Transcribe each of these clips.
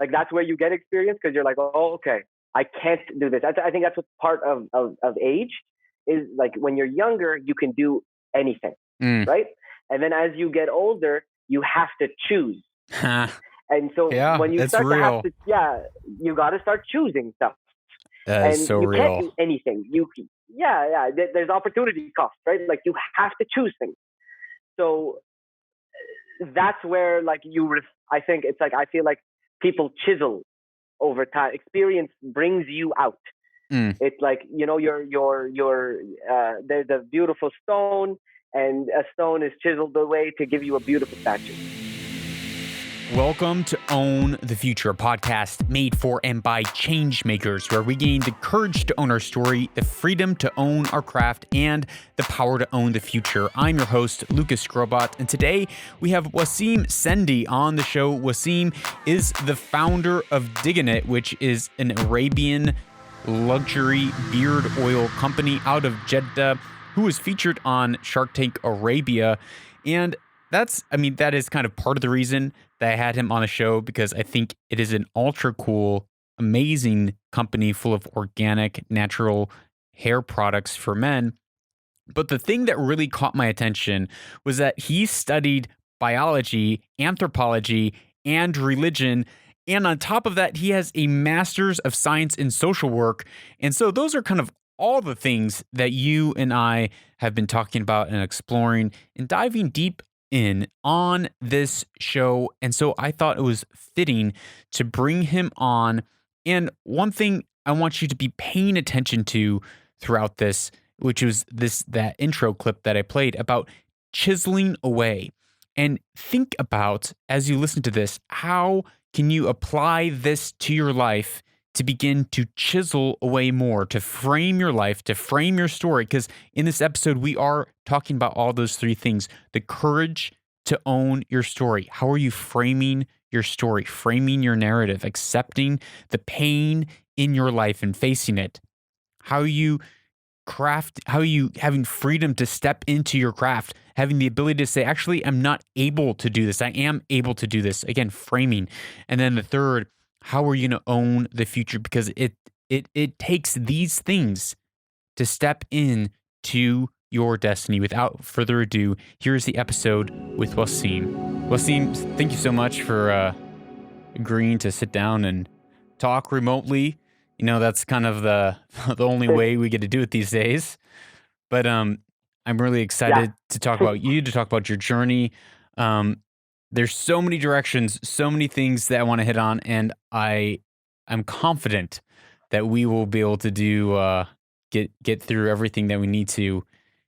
Like that's where you get experience because you're like, oh, okay, I can't do this. I think that's what part of age is. Like when you're younger, you can do anything, Mm. right? And then as you get older, you have to choose. And so Yeah, when you it's start to have real. to, yeah, you got to start choosing stuff. That is And so you can't real. do anything. There's opportunity cost, right? Like you have to choose things. So that's where like I think it's like I feel like people chisel over time. Experience brings you out. Mm. It's like there's a beautiful stone, and a stone is chiseled away to give you a beautiful statue. Welcome to Own the Future, a podcast made for and by change makers, where we gain the courage to own our story, the freedom to own our craft, and the power to own the future. I'm your host, Lucas Skrobot, and today we have Waseem Sendi on the show. Waseem is the founder of Diggin' It, which is an Arabian luxury beard oil company out of Jeddah, who was featured on Shark Tank Arabia. And that is kind of part of the reason that I had him on the show, because I think it is an ultra cool, amazing company full of organic, natural hair products for men. But the thing that really caught my attention was that he studied biology, anthropology, and religion. And on top of that, he has a master's of science in social work. And so those are kind of all the things that you and I have been talking about and exploring and diving deep in on this show. And so I thought it was fitting to bring him on. And one thing I want you to be paying attention to throughout this, which was that intro clip that I played about chiseling away. And think about, as you listen to this, how can you apply this to your life to begin to chisel away more, to frame your life, to frame your story? Because in this episode, we are talking about all those three things: the courage to own your story. How are you framing your story, framing your narrative, accepting the pain in your life and facing it? How you how you having freedom to step into your craft, having the ability to say, actually, I'm not able to do this. I am able to do this. Again, framing. And then the third, how are you going to own the future? Because it takes these things to step in to your destiny. Without further ado, here's the episode with Waseem. Waseem, thank you so much for agreeing to sit down and talk remotely. You know, that's kind of the only way we get to do it these days. But I'm really Yeah. excited to talk about you, to talk about your journey. Um, there's so many directions, so many things that I want to hit on, and I'm confident that we will be able to do get through everything that we need to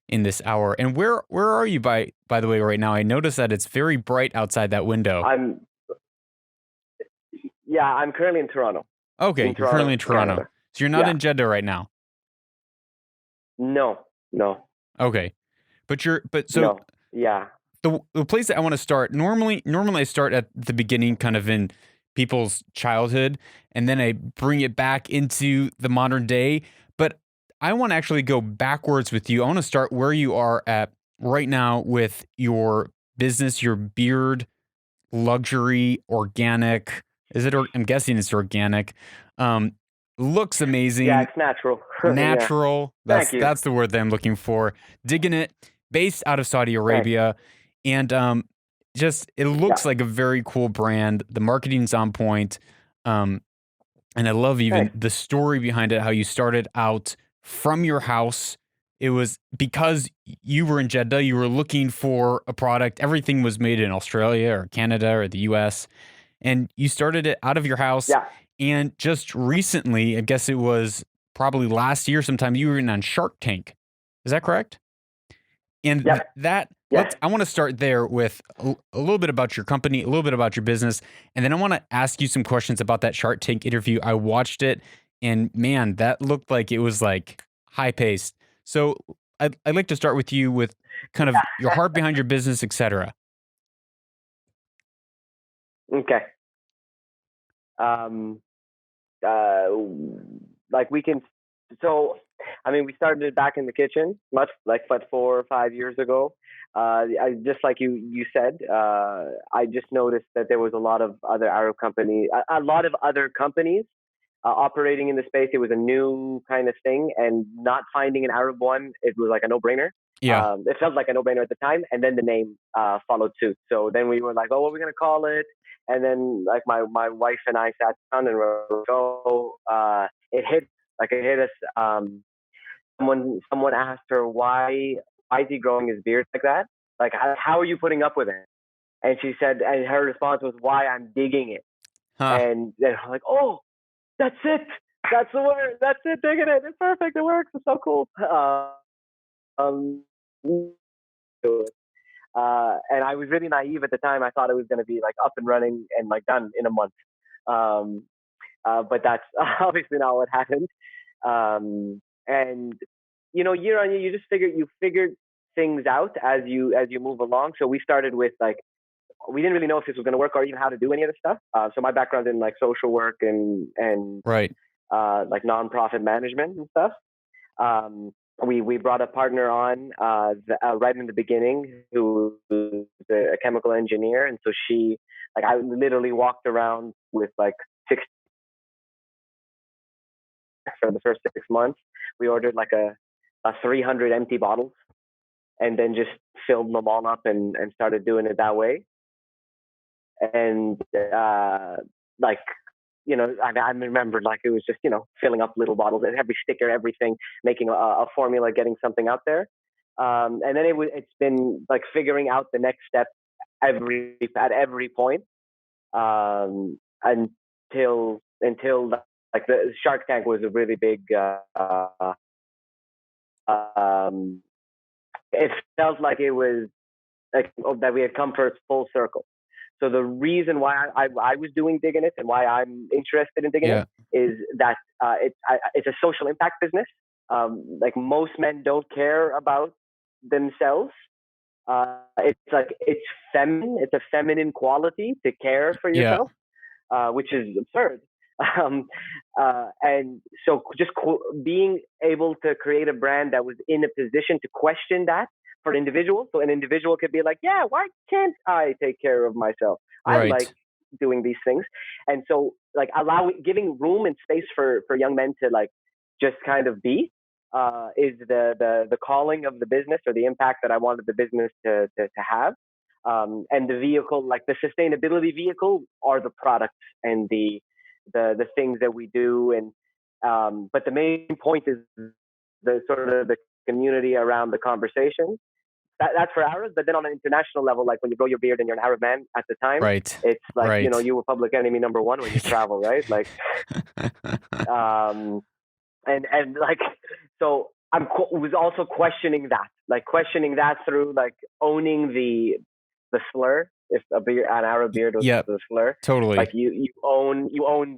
in this hour. And where are you by the way right now? I noticed that it's very bright outside that window. I'm I'm currently in Toronto. Okay, In you're currently Toronto, in Toronto. Canada. So you're not Yeah. in Jeddah right now. No. No. Okay. So No. Yeah. the place that I want to start, normally I start at the beginning, kind of in people's childhood, and then I bring it back into the modern day. But I want to actually go backwards with you. I want to start where you are at right now with your business, your beard luxury organic. I'm guessing it's organic. Um, Looks Yeah, amazing. it's natural. Yeah. Natural. Thank you. That's the word that I'm looking for. Digging It, based out of Saudi Thanks. Arabia, and just it Yeah. looks like a very cool brand. The marketing's on point, um, and I love even Thanks. the story behind it. How you started out from your house. It was because you were in Jeddah. You were looking for a product. Everything was made in Australia or Canada or the U.S., and you started it out of your house. Yeah. And just recently, I guess it was probably last year sometime, you were in on Shark Tank. Is that correct? And Yep. Yes. I want to start there with a little bit about your company, a little bit about your business, and then I want to ask you some questions about that Shark Tank interview. I watched it, and man, that looked like it was like high paced. So I'd like to start with you with kind of your heart behind your business, etc. Okay. Um. Uh. Like we can So, I mean, we started it back in the kitchen, much like but 4 or 5 years ago. I just like you said. I just noticed that there was a lot of other Arab companies, a lot of other companies operating in the space. It was a new kind of thing, and not finding an Arab one, it was like a no-brainer. Yeah. It felt like a no-brainer at the time, and then the name followed suit. So then we were like, "Oh, what are we gonna call it?" And then like my wife and I sat down and were like, "Oh, it hit us." Someone asked her why is he growing his beard like that? Like how are you putting up with it? And she said, and her response was, "Why I'm digging it." Huh. And they're like, "Oh, that's it. That's the word. That's it. Digging it. It's perfect. It works. It's so cool." Um, and I was really naive at the time. I thought it was going to be like up and running and like done in a month. Um, but that's obviously not what happened. And year on year, you figured things out as you move along. So we started with like we didn't really know if this was going to work or even how to do any of this stuff. So my background in like social work and Right. like nonprofit management and stuff. We brought a partner on right in the beginning who was a chemical engineer, and so she like I literally walked around with like six for the first 6 months. We ordered like a 300 empty bottles and then just filled them all up and started doing it that way. And like I remember like it was just filling up little bottles and every sticker, everything, making a formula, getting something out there. And then it's been like figuring out the next step at every point until like the Shark Tank was a really big. It felt like it was like that we had come for full circle. So the reason why I was doing Digging It and why I'm interested in Digging Yeah. It is that it's a social impact business. Like most men don't care about themselves. It's feminine. It's a feminine quality to care for Yeah. yourself, which is absurd. And so just being able to create a brand that was in a position to question that for individuals. So an individual could be like, yeah, why can't I take care of myself? I Right. like doing these things. And so like giving room and space for young men to like just kind of be is the calling of the business, or the impact that I wanted the business to have. And the vehicle, like the sustainability vehicle, are the products and the things that we do. And but the main point is the sort of the community around the conversation. That's for Arabs, but then on an international level, like when you grow your beard and you're an Arab man at the time, Right. it's like Right. you were public enemy number one when you travel, right? Like, and like, so was also questioning that through like owning the slur. If an Arab beard was Yep. the slur, Totally. like you own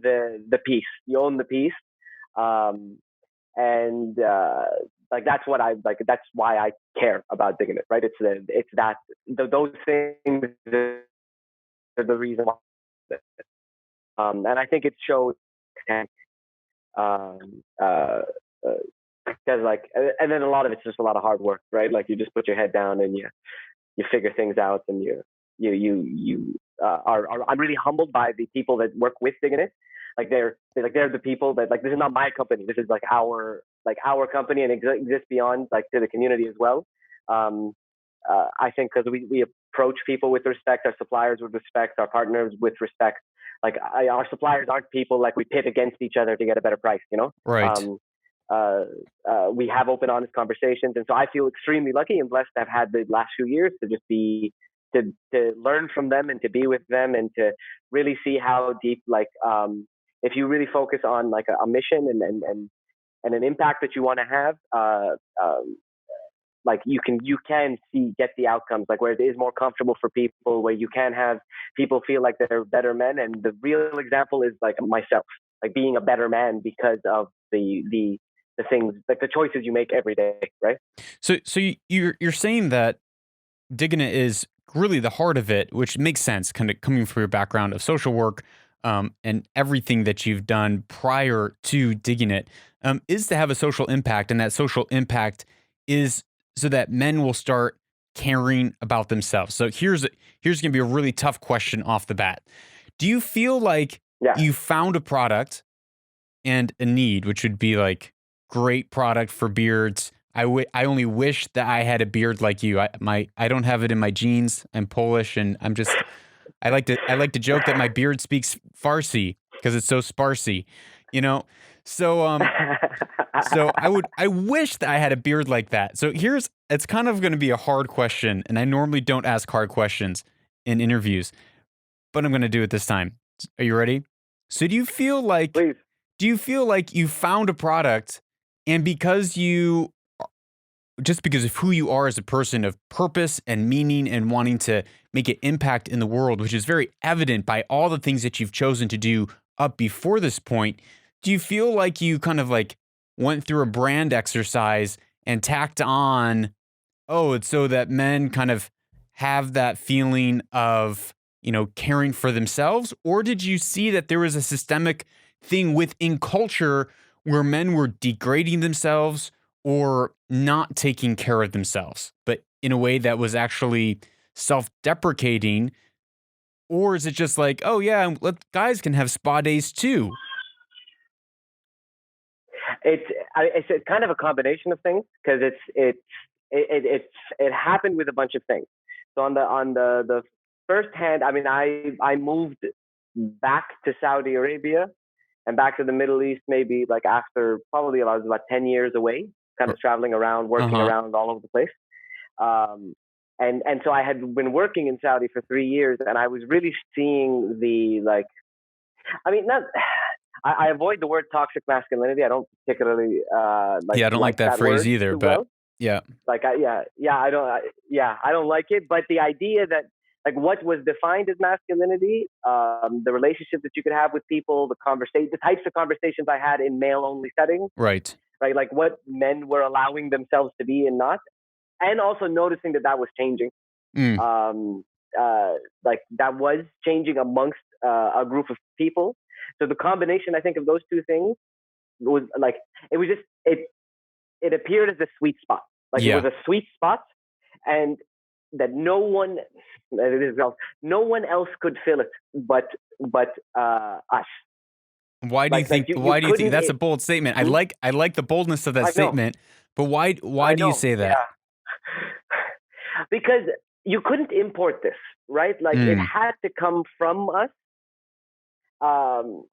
the piece, you own the piece, and like that's what I like. That's why I care about Digging It, right? Those things are the reason why. And I think it shows. Um, because like, and then a lot of it's just a lot of hard work, right? Like you just put your head down and you figure things out, and you are. I'm really humbled by the people that work with Digging It. Like they're the people that like, this is not my company. This is like our company, and exists beyond like to the community as well. I think because we approach people with respect, our suppliers with respect, our partners with respect. Like our suppliers aren't people like we pit against each other to get a better price, Right. We have open, honest conversations, and so I feel extremely lucky and blessed to have had the last few years to just be to learn from them and to be with them and to really see how deep like if you really focus on like a mission and an impact that you want to have, like you can get the outcomes, like where it is more comfortable for people, where you can have people feel like they're better men. And the real example is like myself, like being a better man because of the things, like the choices you make every day, right? So you're saying that Digging It is really the heart of it, which makes sense, kind of coming from your background of social work, and everything that you've done prior to Digging It. is to have a social impact, and that social impact is so that men will start caring about themselves. So here's going to be a really tough question off the bat. Do you feel like Yeah. you found a product and a need, which would be like great product for beards? I only wish that I had a beard like you. I don't have it in my genes. I'm Polish, and I like to joke that my beard speaks Farsi because it's so sparsy, you know. So so I wish that I had a beard like that. So it's kind of going to be a hard question, and I normally don't ask hard questions in interviews, but I'm going to do it this time. Are you ready? So Please. do you feel like you found a product, and just because of who you are as a person of purpose and meaning and wanting to make an impact in the world, which is very evident by all the things that you've chosen to do up before this point, do you feel like you kind of like went through a brand exercise and tacked on, oh, it's so that men kind of have that feeling of, caring for themselves? Or did you see that there was a systemic thing within culture where men were degrading themselves or not taking care of themselves, but in a way that was actually self-deprecating? Or is it just like, oh yeah, guys can have spa days too? It's kind of a combination of things because it happened with a bunch of things. So on the first hand, I mean, I moved back to Saudi Arabia and back to the Middle East maybe like after probably I was about 10 years away, kind of traveling around, working around all over the place. And so I had been working in Saudi for 3 years, and I was really seeing not. I avoid the word toxic masculinity. I don't particularly I don't like that phrase either. But well. Yeah, I don't like it. But the idea that like what was defined as masculinity, the relationship that you could have with people, the types of conversations I had in male-only settings, right? Like what men were allowing themselves to be and not, and also noticing that was changing. Like that was changing amongst a group of people. So the combination, I think, of those two things was like it appeared as a sweet spot. Like it was a sweet spot, and that no one else could fill it but us. Why do you think? Why do you think that's a bold statement? I like the boldness of that statement, but why do you say that? Yeah. Because you couldn't import this, right? Like it had to come from us, and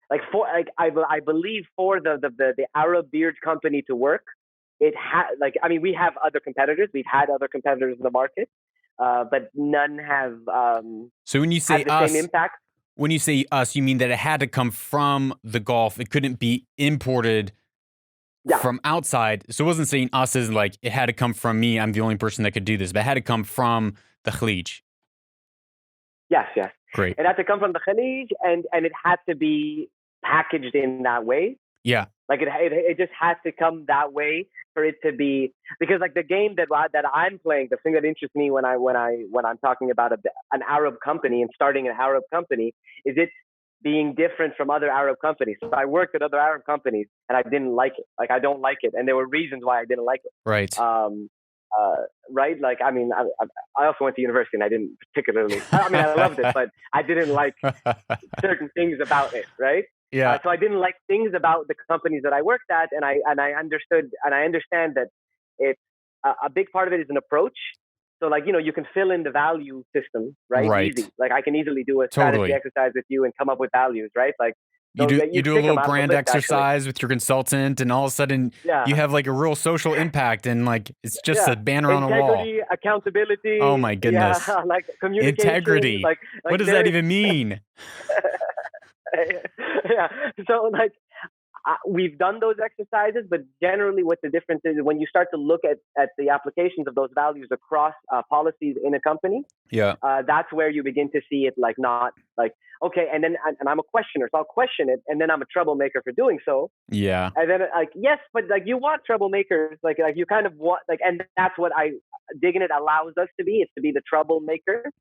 like I believe for the Arab beard company to work, it had we have other competitors. We've had other competitors in the market, but none have. So when you say the same impact, when you say us, you mean that it had to come from the Gulf. It couldn't be imported from outside. So it wasn't saying us as like it had to come from me. I'm the only person that could do this, but it had to come from the Khalij. Yes. Great. It had to come from the Khalij, and it had to be packaged in that way. Yeah. Like it just had to come that way for it to be, because like the game that I'm playing, the thing that interests me when I'm talking about an Arab company and starting an Arab company is it being different from other Arab companies. So I worked at other Arab companies and I didn't like it. Like I don't like it, and there were reasons why I didn't like it. Right. Right. Like I mean, I also went to university and I didn't particularly. I mean, I loved it, but I didn't like certain things about it. Right. Yeah. So I didn't like things about the companies that I worked at, and I understood and I understand that it's a big part of it is an approach. So like you can fill in the value system, right? Right. Easy. Like I can easily do a strategy exercise with you and come up with values, right? Like you do a little brand exercise with your consultant, and all of a sudden you have like a real social impact, and like it's just a banner on a wall. Integrity, accountability. Oh my goodness. Yeah, like communication. Integrity. Like what does that even mean? Yeah. So like we've done those exercises, but generally what the difference is when you start to look at the applications of those values across policies in a company, that's where you begin to see it like not like, okay, and then and I'm a questioner, so I'll question it, and then I'm a troublemaker for doing so. Yeah. And then like, yes, but like you want troublemakers, like you kind of want like, and that's what digging it allows us to be. It's to be the troublemaker.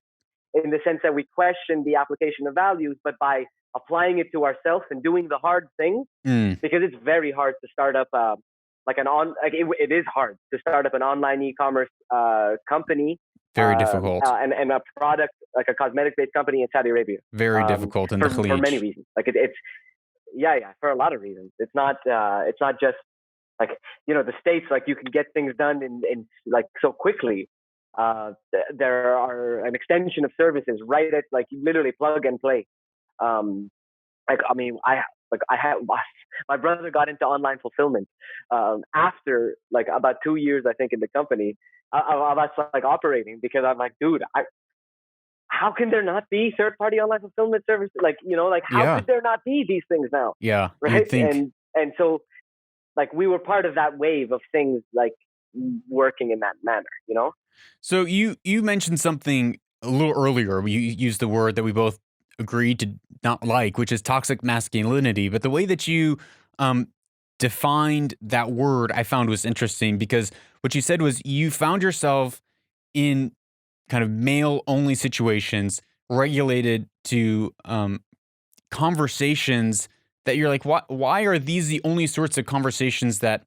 in the sense that we question the application of values, but by applying it to ourselves and doing the hard things, because it's very hard to start up it is hard to start up an online e-commerce company, Very difficult, and a product like a cosmetic-based company in Saudi Arabia. Very difficult in the Khalij. For many reasons. Like it's for a lot of reasons. It's not just like, the States, like you can get things done in like so quickly. There are an extension of services right at, like, you literally plug and play. My brother got into online fulfillment after like about 2 years, I think, in the company of us like operating, because I'm like, dude, how can there not be third-party online fulfillment services? Like, how could there not be these things now? Yeah, right. And so, like, we were part of that wave of things like working in that manner. So you mentioned something a little earlier. You used the word that we both agreed to not like, which is toxic masculinity. But the way that you defined that word, I found was interesting, because what you said was you found yourself in kind of male-only situations, regulated to conversations that you're like, why are these the only sorts of conversations that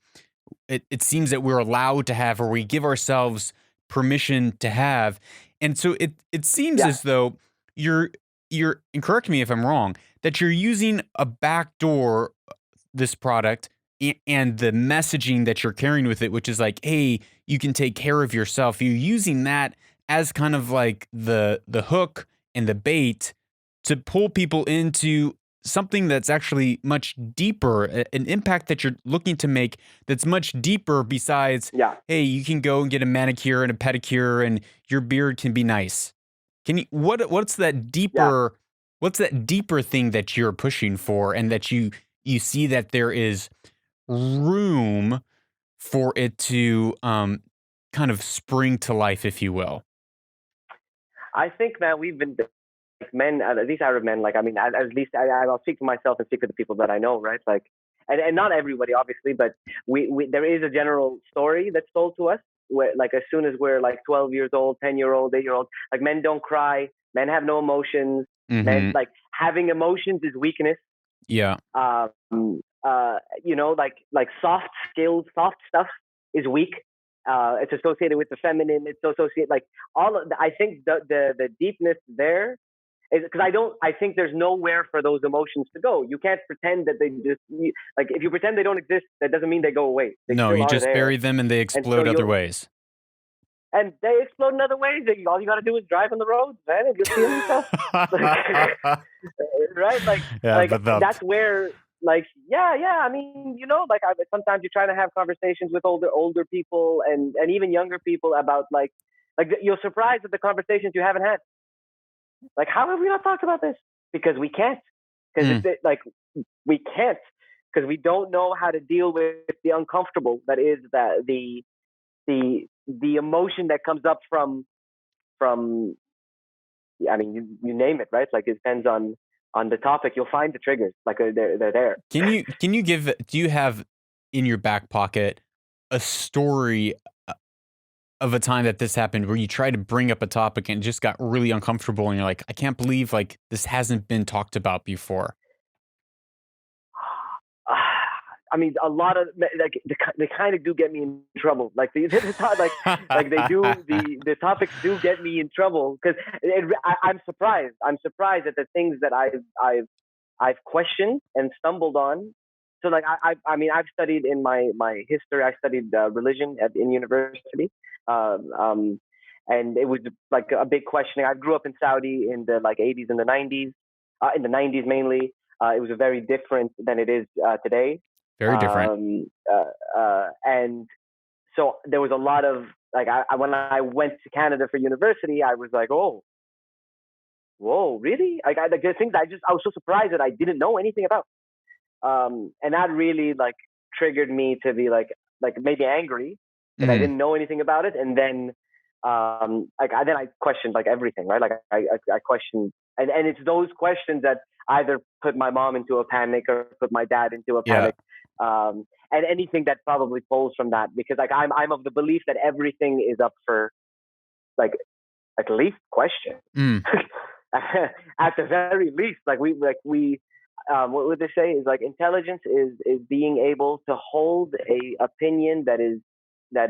it seems that we're allowed to have, or we give ourselves permission to have? And so it seems as though you're, and correct me if I'm wrong, that you're using a backdoor, this product, and the messaging that you're carrying with it, which is like, hey, you can take care of yourself. You're using that as kind of like the hook and the bait to pull people into something that's actually much deeper, an impact that you're looking to make that's much deeper besides, hey, you can go and get a manicure and a pedicure and your beard can be nice. Can you, what's that deeper, what's that deeper thing that you're pushing for, and that you see that there is room for it to kind of spring to life, if you will? I think, man, we've been, like, men, at least Arab men, like, I mean, at least I'll speak for myself and speak for the people that I know, right? Like, and not everybody, obviously, but we there is a general story that's told to us where, like, as soon as we're like 12 years old, 10-year-old, 8-year-old, like, men don't cry, men have no emotions, men, like, having emotions is weakness. Yeah. Like soft skills, soft stuff is weak. It's associated with the feminine. It's associated, like, I think the deepness there is because I think there's nowhere for those emotions to go. You can't pretend that they just, like, if you pretend they don't exist, that doesn't mean they go away. No, you just bury them and they explode other ways. And they explode in other ways. All you got to do is drive on the roads, man, and you'll feel yourself. Right? Like, that's where, like, I mean, like, sometimes you're trying to have conversations with older people and even younger people about, like you're surprised at the conversations you haven't had. Like, how have we not talked about this? Because we can't. Because we can't, because we don't know how to deal with the uncomfortable that is the emotion that comes up from I mean, you name it, right? Like, it depends on the topic. You'll find the triggers, like, they're there. Can you do you have in your back pocket a story of a time that this happened where you tried to bring up a topic and it just got really uncomfortable and you're like, I can't believe, like, this hasn't been talked about before? I mean, a lot of, like, they kind of do get me in trouble. Like, they do, the topics do get me in trouble, because I'm surprised. I'm surprised at the things that I've questioned and stumbled on. So, like, I mean, I've studied in my history. I studied religion in university, and it was like a big questioning. I grew up in Saudi in the, like, 80s and the 90s, in the 90s mainly. It was very different than it is today. Very different. And so there was a lot of, like, when I went to Canada for university, I was like, oh, whoa, really? Like, the things I was so surprised that I didn't know anything about. And that really, like, triggered me to be like maybe angry that I didn't know anything about it. And then, then I questioned, like, everything, right? Like, I questioned, and it's those questions that either put my mom into a panic or put my dad into a panic. And anything that probably pulls from that, because, like, I'm of the belief that everything is up for, like, at least question. Mm. At the very least, what would they say is like intelligence is being able to hold a opinion that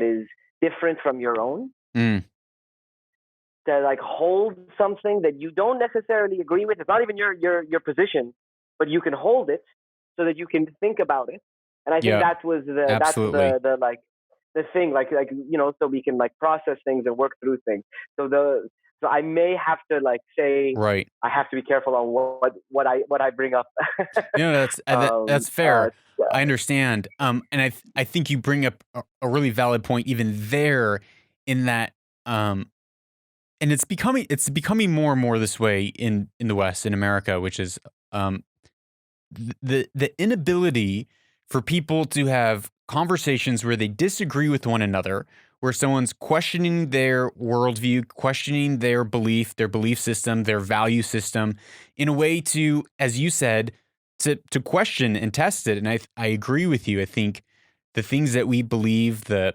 is different from your own, Mm. to like hold something that you don't necessarily agree with. It's not even your position, but you can hold it so that you can think about it. And I think Yeah, that's absolutely. the like the thing, so we can like process things and work through things. So so I may have to like say Right. I have to be careful on what I bring up. That's fair. Yeah, I understand. And I think you bring up a really valid point even there, in that, and it's becoming more and more this way in the West, in America, which is, um the inability for people to have conversations where they disagree with one another, where someone's questioning their worldview, questioning their belief system, their value system, in a way to, as you said, to question and test it. And I agree with you. I think the things that we believe, the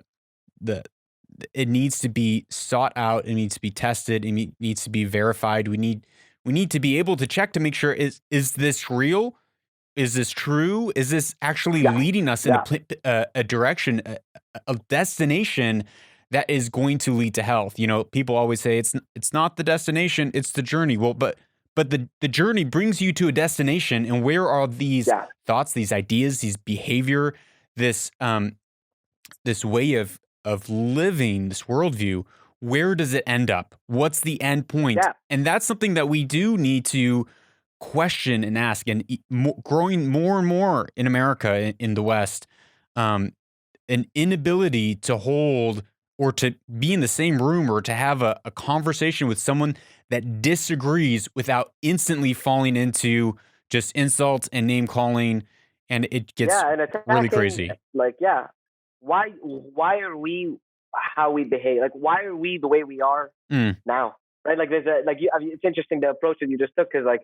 it needs to be sought out, it needs to be tested, it needs to be verified. We need to be able to check to make sure, is this real? Is this true? Is this actually yeah, leading us in yeah, a direction, a destination that is going to lead to health? People always say it's not the destination, it's the journey. Well, but the journey brings you to a destination, and where are these yeah, thoughts, these ideas, these behavior, this this way of living, this worldview? Where does it end up? What's the end point? yeah, And that's something that we do need to question and ask, and growing more and more in America, in the West, um, an inability to hold, or to be in the same room, or to have a conversation with someone that disagrees, without instantly falling into just insults and name calling, and it gets yeah, and really attacking, crazy. like, yeah, why are we how we behave? Like, why are we the way we are Mm. now? Right? Like, I mean, it's interesting the approach that you just took, because like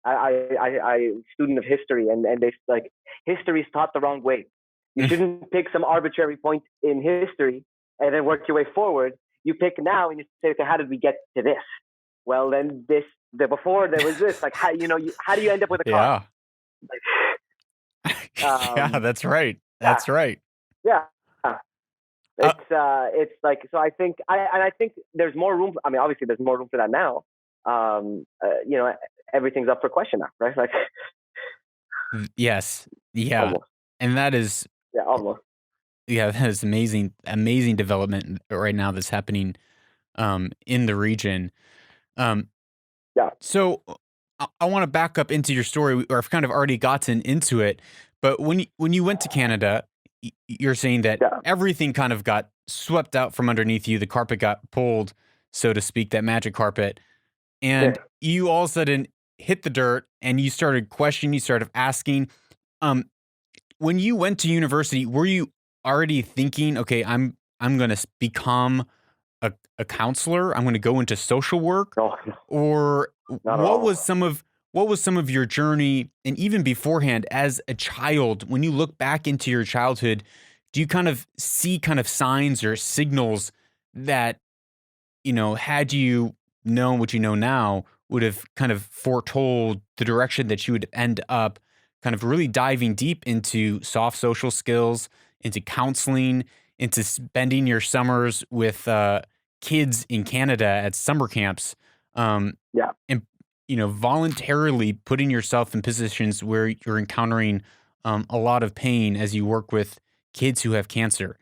I student of history, and they like history is taught the wrong way. You shouldn't pick some arbitrary point in history and then work your way forward. You pick now and you say, okay, how did we get to this? Well, then before there was this. Like, how do you end up with a car? Yeah. Yeah, Um, that's right. yeah, That's right. yeah. Uh, It's like, so I think there's more room. I mean, obviously there's more room for that now. Everything's up for question now, right? Like, yes. Yeah. almost, And that is, yeah, almost, yeah, that is amazing, amazing development right now that's happening, in the region. Um, yeah, so I want to back up into your story, or I've kind of already gotten into it, but when you went to Canada, you're saying that yeah, everything kind of got swept out from underneath you. The carpet got pulled, so to speak, that magic carpet, yeah. and you all of a sudden hit the dirt, and you started questioning, you started asking. Um, when you went to university, were you already thinking, okay, I'm going to become a counselor. I'm going to go into social work, No, or not at all. what was some of your journey, and even beforehand as a child, when you look back into your childhood, do you kind of see kind of signs or signals that, had you known what you know now, would have kind of foretold the direction that you would end up, kind of really diving deep into soft social skills, into counseling, into spending your summers with kids in Canada at summer camps, um, Yeah. and voluntarily putting yourself in positions where you're encountering a lot of pain as you work with kids who have cancer.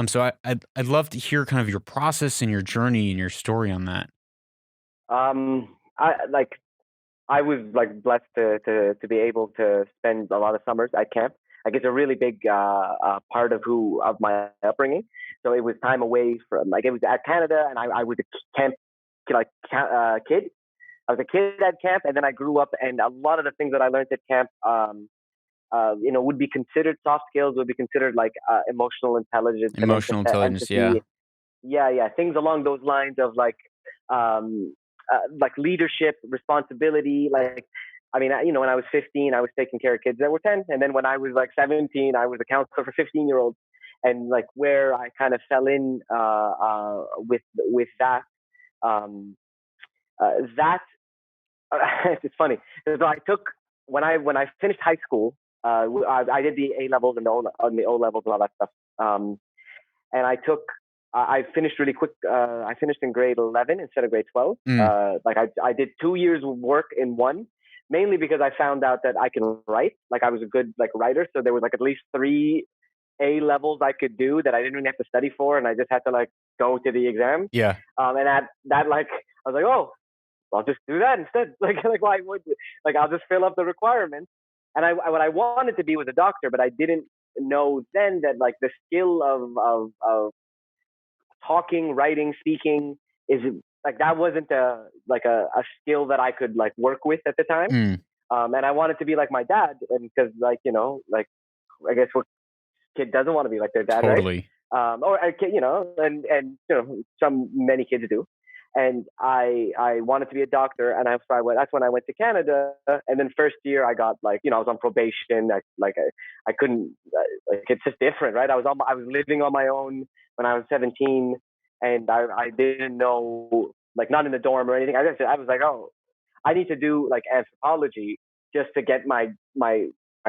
So I'd love to hear kind of your process and your journey and your story on that. I was like blessed to be able to spend a lot of summers at camp. Like, it's a really big part of my upbringing. So it was time away from, like, it was at Canada, and I was a camp kid. I was a kid at camp, and then I grew up, and a lot of the things that I learned at camp, would be considered soft skills, would be considered like emotional intelligence and Emotional intelligence, yeah. empathy. Yeah, yeah, things along those lines of like leadership, responsibility. Like, I mean, when I was 15, I was taking care of kids that were 10, and then when I was like 17, I was a counselor for 15-year-olds. And like, where I kind of fell in with that, that it's funny. So I took when I finished high school, I did the A levels and the O levels and all that stuff. And I finished really quick. I finished in grade 11 instead of grade 12. Like I did 2 years of work in one, mainly because I found out that I can write. Like I was a good like writer, so there was like at least 3 A levels I could do that I didn't really have to study for, and I just had to like go to the exam. Yeah. And that like I was like, oh, I'll just do that instead. Like why would like I'll just fill up the requirements. And what I wanted to be was a doctor, but I didn't know then that like the skill of talking, writing, speaking is like that wasn't a skill that I could like work with at the time. And I wanted to be like my dad, and because like like I guess what kid doesn't want to be like their dad, Totally. right? Or a kid, and many kids do. And I wanted to be a doctor, and that's when I went to Canada. And then first year I got like I was on probation. I couldn't like it's just different, right? I was living on my own when I was 17, and I didn't know, like, not in the dorm or anything. I was like, oh, I need to do like anthropology just to get my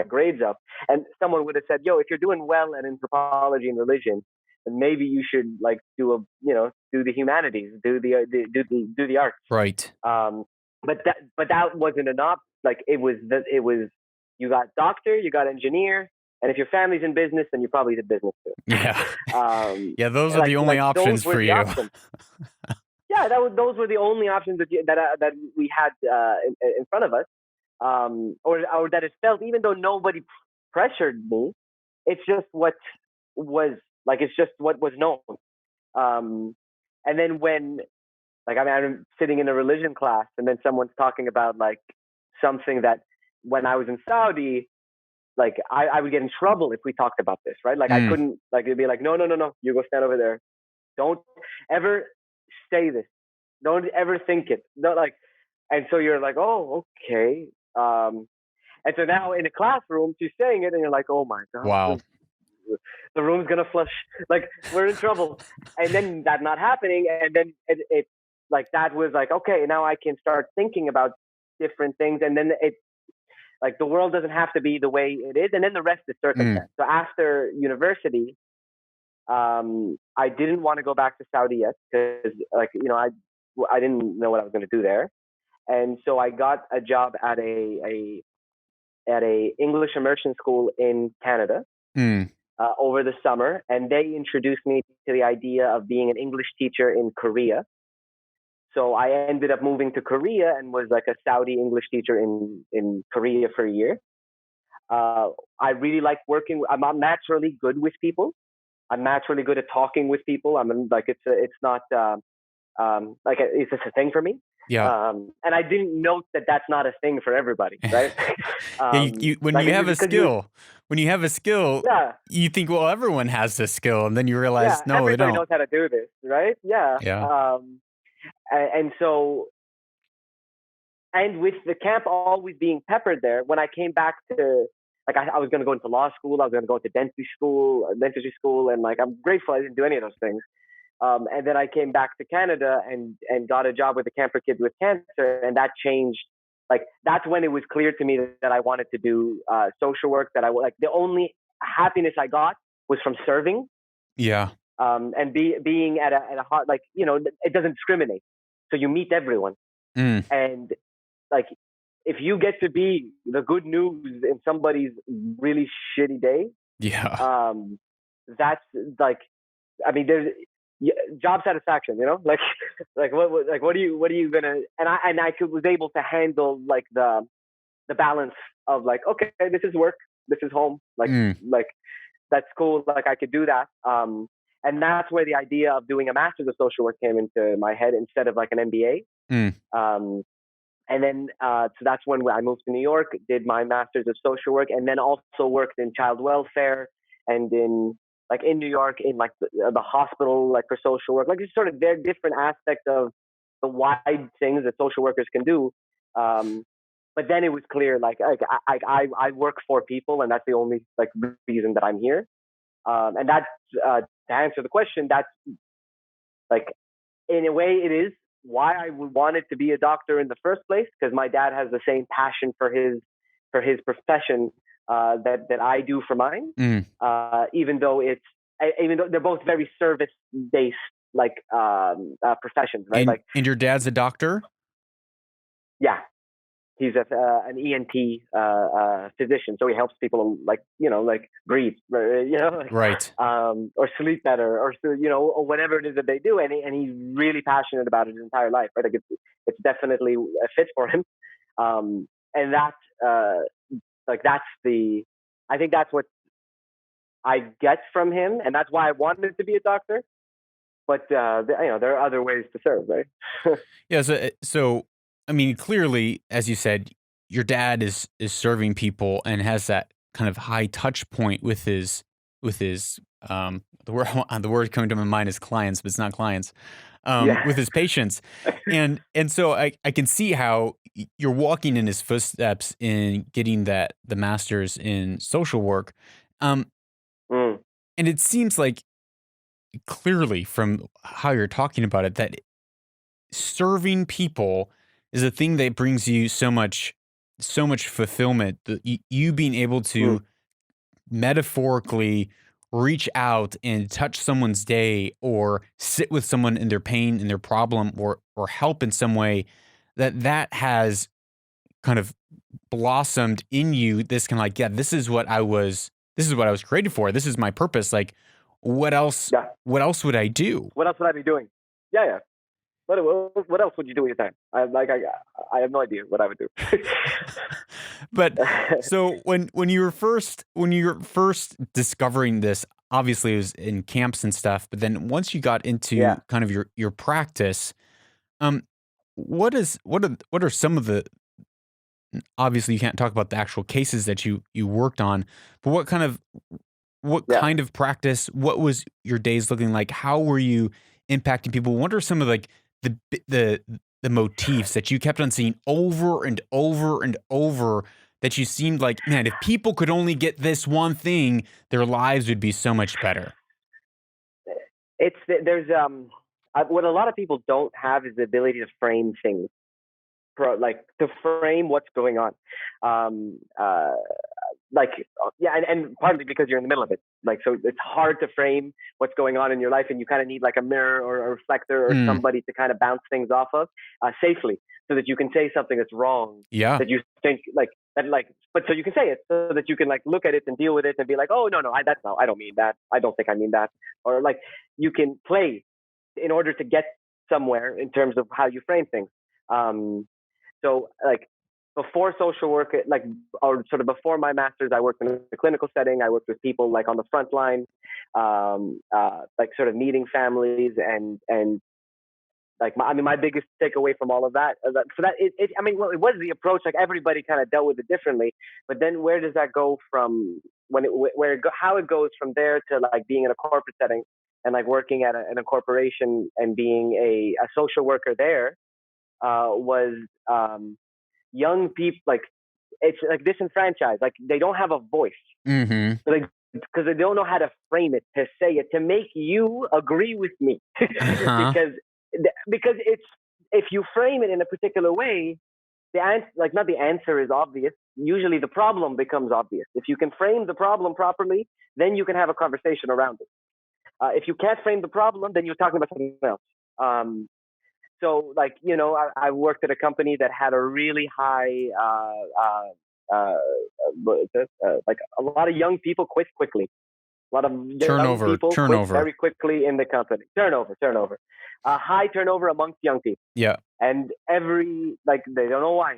grades up. And someone would have said, yo, if you're doing well at anthropology and religion, then maybe you should like do the humanities, do the arts. Right. But that wasn't enough. Like it was you got doctor, you got engineer, and if your family's in business, then you probably did business too. Yeah. Yeah, those are the only options for you. Yeah, those were the only options that we had in front of us, or that it felt, even though nobody pressured me. It's just what was like. It's just what was known. And then when, like, I'm sitting in a religion class, and then someone's talking about like something that when I was in Saudi, like I would get in trouble if we talked about this, right? Like I couldn't, like it'd be like, no, you go stand over there. Don't ever say this. Don't ever think it. No, like, and so you're like, oh, okay. And so now in a classroom, she's saying it, and you're like, oh my god, wow, the room's gonna flush. Like we're in trouble. And then that not happening, and then it like that was like, okay, now I can start thinking about different things, and then it like the world doesn't have to be the way it is, and then the rest is circumstance. So after university, I didn't want to go back to Saudi yet because, like, I didn't know what I was going to do there, and so I got a job at a English immersion school in Canada over the summer, and they introduced me to the idea of being an English teacher in Korea. So I ended up moving to Korea and was like a Saudi English teacher in Korea for a year. I really like working. I'm not naturally good with people. I'm naturally good at talking with people. I mean, like it's not like it's just a thing for me. Yeah. And I didn't note that that's not a thing for everybody, right? When you have a skill, yeah, you think, well, everyone has this skill, and then you realize, no, everybody they don't. knows how to do this, right? Yeah. Yeah. And so, and with the camp always being peppered there, when I came back to, like, I was going to go into law school, I was going to go into dentistry school, and like, I'm grateful I didn't do any of those things. And then I came back to Canada and got a job with the Camp for Kids with Cancer, and that changed. Like, that's when it was clear to me that I wanted to do social work. That the only happiness I got was from serving. Yeah. And being at a heart, like, it doesn't discriminate. So you meet everyone. And like, if you get to be the good news in somebody's really shitty day, yeah, that's like, I mean, there's job satisfaction, like what are you gonna, and I was able to handle like the balance of like, okay, this is work, this is home, like that's cool, like I could do that. And that's where the idea of doing a master's of social work came into my head instead of like an MBA. And then so that's when I moved to New York, did my master's of social work, and then also worked in child welfare and in New York in like the hospital, like for social work, like it's sort of their different aspects of the wide things that social workers can do. But then it was clear, like I work for people, and that's the only like reason that I'm here. And that's to answer the question, that's like, in a way it is why I wanted to be a doctor in the first place, because my dad has the same passion for his profession that I do for mine. Mm. Even though they're both very service based professions, right? And your dad's a doctor? Yeah, he's an ENT physician, so he helps people breathe, Right. or sleep better, or or whatever it is that they do, and he's really passionate about it his entire life, right? Like it's definitely a fit for him, and that that's I think that's what I get from him, and that's why I wanted to be a doctor. But there are other ways to serve, right? Yeah. So I mean, clearly, as you said, your dad is serving people and has that kind of high touch point with his the word coming to my mind is clients, but it's not clients. Yeah, With his patients, and so I can see how you're walking in his footsteps in getting the master's in social work, and it seems like clearly from how you're talking about it that serving people is a thing that brings you so much fulfillment. You being able to metaphorically reach out and touch someone's day or sit with someone in their pain and their problem or help in some way that has kind of blossomed in you this kind of like, yeah, this is what I was created for. This is my purpose. Like what else yeah. would I do? What else would I be doing? Yeah, yeah. What else would you do with your time? I have no idea what I would do. But so when you were first discovering this, obviously it was in camps and stuff, but then once you got into kind of your practice, what are some of the, obviously you can't talk about the actual cases that you worked on, but what kind of practice, what was your days looking like? How were you impacting people? What are some of like the motifs that you kept on seeing over and over and over that you seemed like, man, if people could only get this one thing, their lives would be so much better? What a lot of people don't have is the ability to frame things, to frame what's going on. And partly because you're in the middle of it. So it's hard to frame what's going on in your life, and you kind of need like a mirror or a reflector or somebody to kind of bounce things off of safely, so that you can say something that's wrong. Yeah. That you think but so you can say it so that you can look at it and deal with it and be like, oh no, I don't mean that. I don't think I mean that. Or you can play in order to get somewhere in terms of how you frame things. So before social work, or sort of before my master's, I worked in a clinical setting. I worked with people on the front line, sort of meeting families and my biggest takeaway from all of that, it was the approach. Everybody kind of dealt with it differently, but then where does that go from how it goes from there to being in a corporate setting and working in a corporation and being a social worker there, was young people, it's disenfranchised. They don't have a voice. Mm-hmm. Because they don't know how to frame it, to say it, to make you agree with me. Because it's, if you frame it in a particular way, not the answer is obvious. Usually the problem becomes obvious. If you can frame the problem properly, then you can have a conversation around it. If you can't frame the problem, then you're talking about something else. So I worked at a company that had a really high, a lot of young people quit quickly. A lot of young people quit very quickly in the company. Turnover. High turnover amongst young people. Yeah. And they don't know why.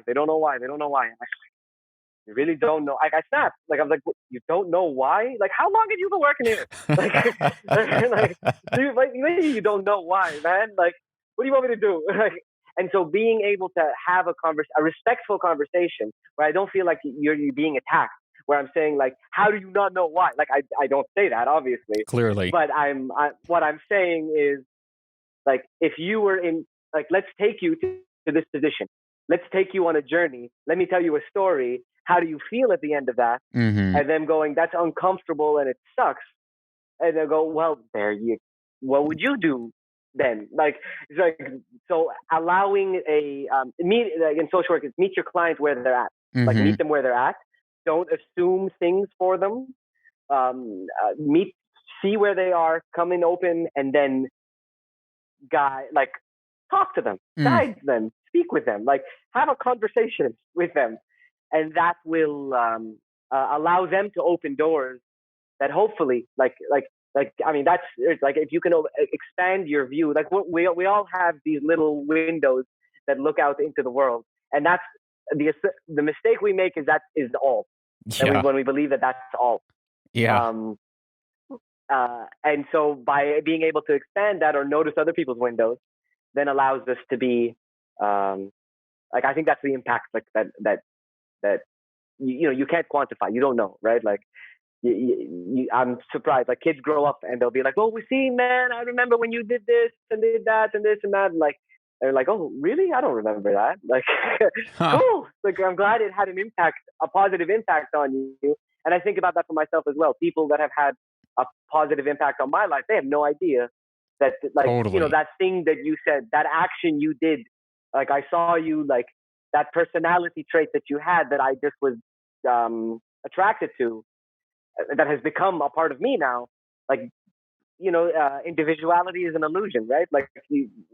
You really don't know. I snapped. I'm like, you don't know why? How long have you been working here? You don't know why, man. What do you want me to do? And so being able to have a respectful conversation where I don't feel like you're being attacked, where I'm saying how do you not know why? I don't say that, obviously. Clearly. But what I'm saying is, if you were in, let's take you to this position. Let's take you on a journey. Let me tell you a story. How do you feel at the end of that? Mm-hmm. And them going, that's uncomfortable and it sucks. And they'll go, well, what would you do them. Like, it's like, so allowing a meet, like in social work, is meet your client where they're at. Like, Mm-hmm. meet them where they're at. Don't assume things for them. See where they are, come in open, and then like talk to them, guide them, speak with them, like have a conversation with them, and that will allow them to open doors that hopefully I mean, that's like, if you can expand your view, like we all have these little windows that look out into the world, and that's the mistake we make, is that is all. Yeah. When we believe that that's all. Yeah. And so by being able to expand that or notice other people's windows, then allows us to be like, I think that's the impact, like that you can't quantify. You don't know, right? Like, I'm surprised. Like, kids grow up and they'll be like, "Oh, Waseem, man, I remember when you did this and did that and this and that." And like, they're like, "Oh, really? I don't remember that." Like, cool. Like, I'm glad it had an impact, a positive impact on you. And I think about that for myself as well. People that have had a positive impact on my life, they have no idea that, like, Totally. that thing that you said, that action you did, like, I saw you, like, that personality trait that you had that I just was attracted to, that has become a part of me now. Like, individuality is an illusion, right? Like,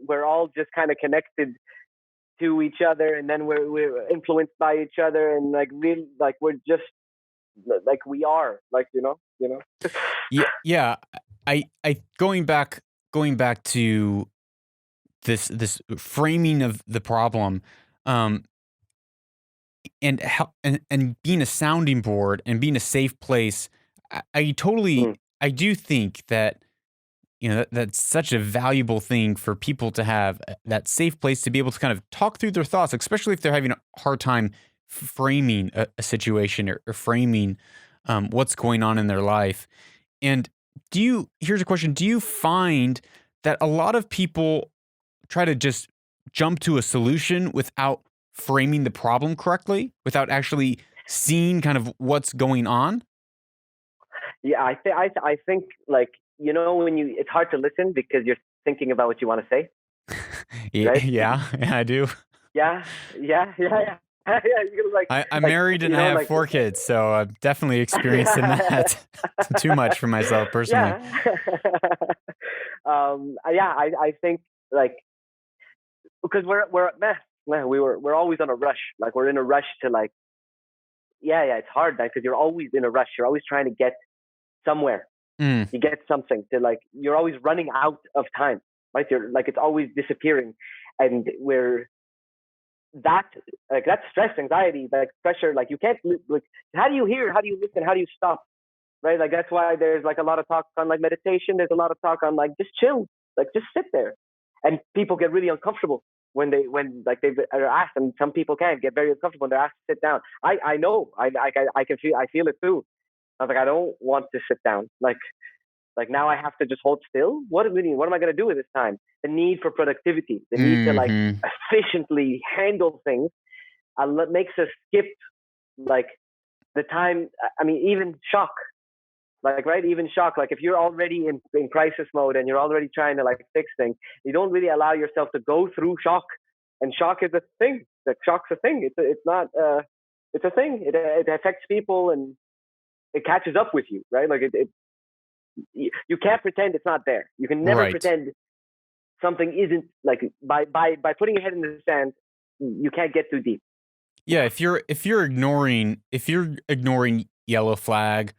we're all just kind of connected to each other, and then we're influenced by each other, and like, really, like, we're just like, we are, like, Yeah. I going back to this framing of the problem, and how and being a sounding board and being a safe place. I totally, I do think that, that's such a valuable thing for people to have, that safe place to be able to kind of talk through their thoughts, especially if they're having a hard time framing a situation, or framing what's going on in their life. And here's a question: do you find that a lot of people try to just jump to a solution without framing the problem correctly, without actually seeing kind of what's going on? Yeah, I think, like, when it's hard to listen because you're thinking about what you want to say. Right? Yeah, I do. Yeah. You're like, I'm married and I have 4 kids, so I'm definitely experiencing that too much for myself personally. I think, like, because we're always on a rush. Like, we're in a rush to, like, it's hard, because you're always in a rush. You're always trying to get somewhere. You get something to, like, you're always running out of time, right? You're like, it's always disappearing, and that's stress, anxiety, like, pressure. Like, you can't, like, how do you hear? How do you listen? How do you stop? Right? Like, that's why there's, like, a lot of talk on, like, meditation. There's a lot of talk on, like, just chill, like, just sit there. And people get really uncomfortable when they are asked, and some people can get very uncomfortable when they're asked to sit down. I know, I feel it too. I was like, I don't want to sit down. Like now I have to just hold still. What am I going to do with this time? The need for productivity, the need to, like, efficiently handle things, makes us skip, like, the time. I mean, even shock, like, right? Even shock. Like, if you're already in crisis mode and you're already trying to, like, fix things, you don't really allow yourself to go through shock. And shock is a thing. Like, shock's a thing. It's not. It's a thing. It affects people, and it catches up with you, right? Like, you can't pretend it's not there. You can never pretend something isn't, like, by putting your head in the sand, you can't get too deep. Yeah, if you're ignoring yellow flag,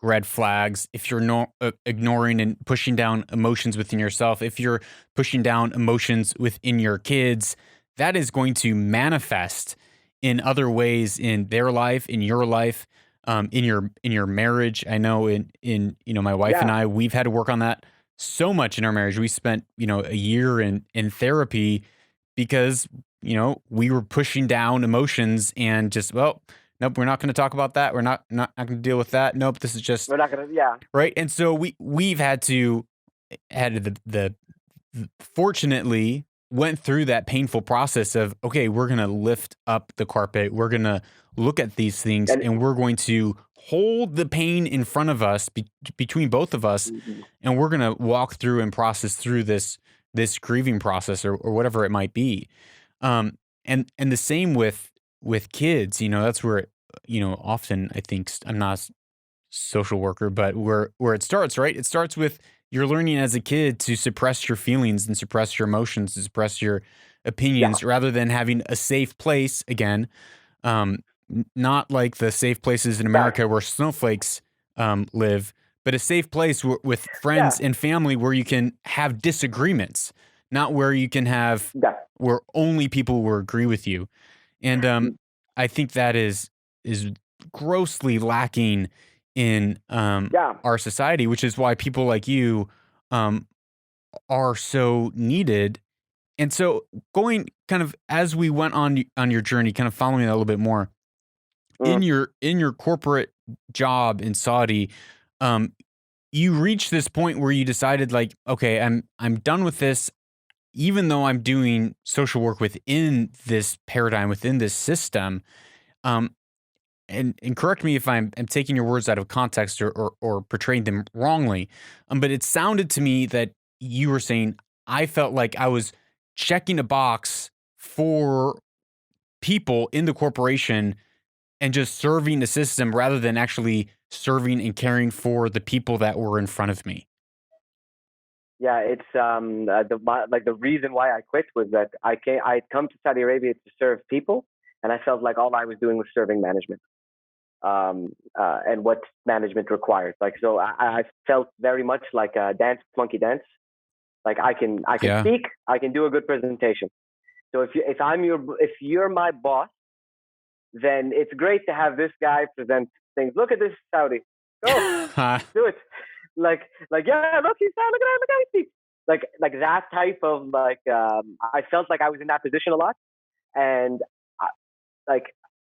red flags, if you're ignoring and pushing down emotions within yourself, if you're pushing down emotions within your kids, that is going to manifest in other ways in their life, in your life, in your marriage. I know in my wife and I, we've had to work on that so much in our marriage. We spent, a year in therapy because, we were pushing down emotions and just, well, nope, we're not going to talk about that. We're not going to deal with that. Nope, this is just, we're not going to, right. And so we've had the fortunately went through that painful process of, okay, we're going to lift up the carpet. We're going to look at these things, and we're going to hold the pain in front of us between both of us. And we're going to walk through and process through this this grieving process or whatever it might be. And the same with kids, that's where, often I think I'm not a social worker, but where it starts, right? It starts with you're learning as a kid to suppress your feelings and suppress your emotions, to suppress your Yeah, opinions rather than having a safe place again. Not like the safe places in yeah, America where snowflakes live, but a safe place with yeah, friends and family where you can have disagreements, not where you can have yeah, where only people will agree with you. And I think that is grossly lacking in yeah, our society, which is why people like you um, are so needed. And so, going kind of as we went on your journey, kind of following that a little bit more mm, in your corporate job in Saudi, um, you reached this point where you decided, like, okay, I'm done with this. Even though I'm doing social work within this paradigm, within this system, um, and correct me if I'm taking your words out of context or portraying them wrongly, but it sounded to me that you were saying I felt like I was checking a box for people in the corporation and just serving the system rather than actually serving and caring for the people that were in front of me. yeah. It's like the reason why I quit was that I'd come to Saudi Arabia to serve people, and I felt like all I was doing was serving management, and what management required. Like, so I felt very much like a dance monkey dance. Like, I can Yeah. speak, I can do a good presentation. So if you're my boss, then it's great to have this guy present things. Look at this Saudi. Go do it. Like yeah, look, he's look at him, look how he speaks. Like that type of I felt like I was in that position a lot, and I, like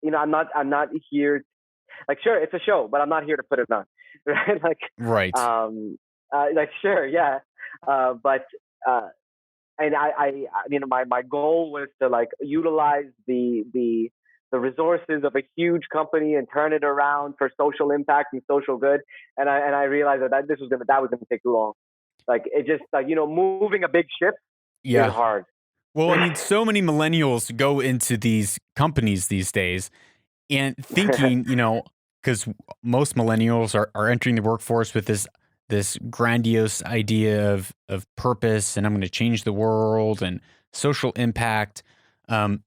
I'm not here. Like, sure, it's a show, but I'm not here to put it on, right? Right. Sure, yeah, but and my goal was to like utilize the resources of a huge company and turn it around for social impact and social good. And I realized that that was gonna take too long. Like, it just, like, moving a big ship is Yeah. hard. Well, I mean, so many millennials go into these companies these days and thinking, because most millennials are entering the workforce with this grandiose idea of purpose and I'm going to change the world and social impact. Um,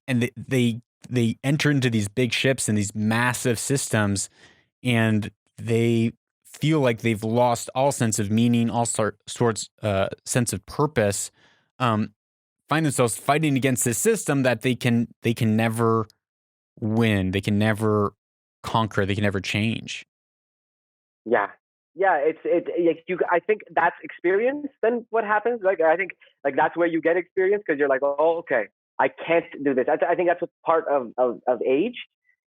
and they enter into these big ships and these massive systems, and they feel like they've lost all sense of meaning, all sorts sense of purpose. Um, find themselves fighting against this system that they can never win, they can never conquer, they can never change. Yeah, yeah. Like, I think that's experience. Then what happens? Like, I think, like, that's where you get experience, because you're like, oh, okay, I can't do this. I think that's what part of age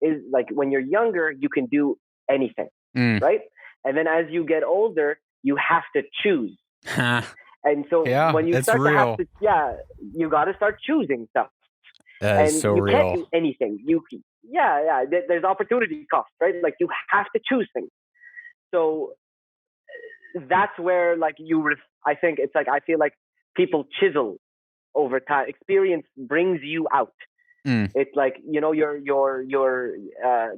is. Like, when you're younger, you can do anything, Mm. right? And then as you get older, you have to choose. Ha. And so Yeah, when you that's start to have real. to, yeah, you got to start choosing stuff, That is and so you can't real. do anything. Yeah. There's opportunity cost, right? Like, you have to choose things. So that's where, like, I think it's like, I feel like people chisel over time. Experience brings you out. Mm. It's like,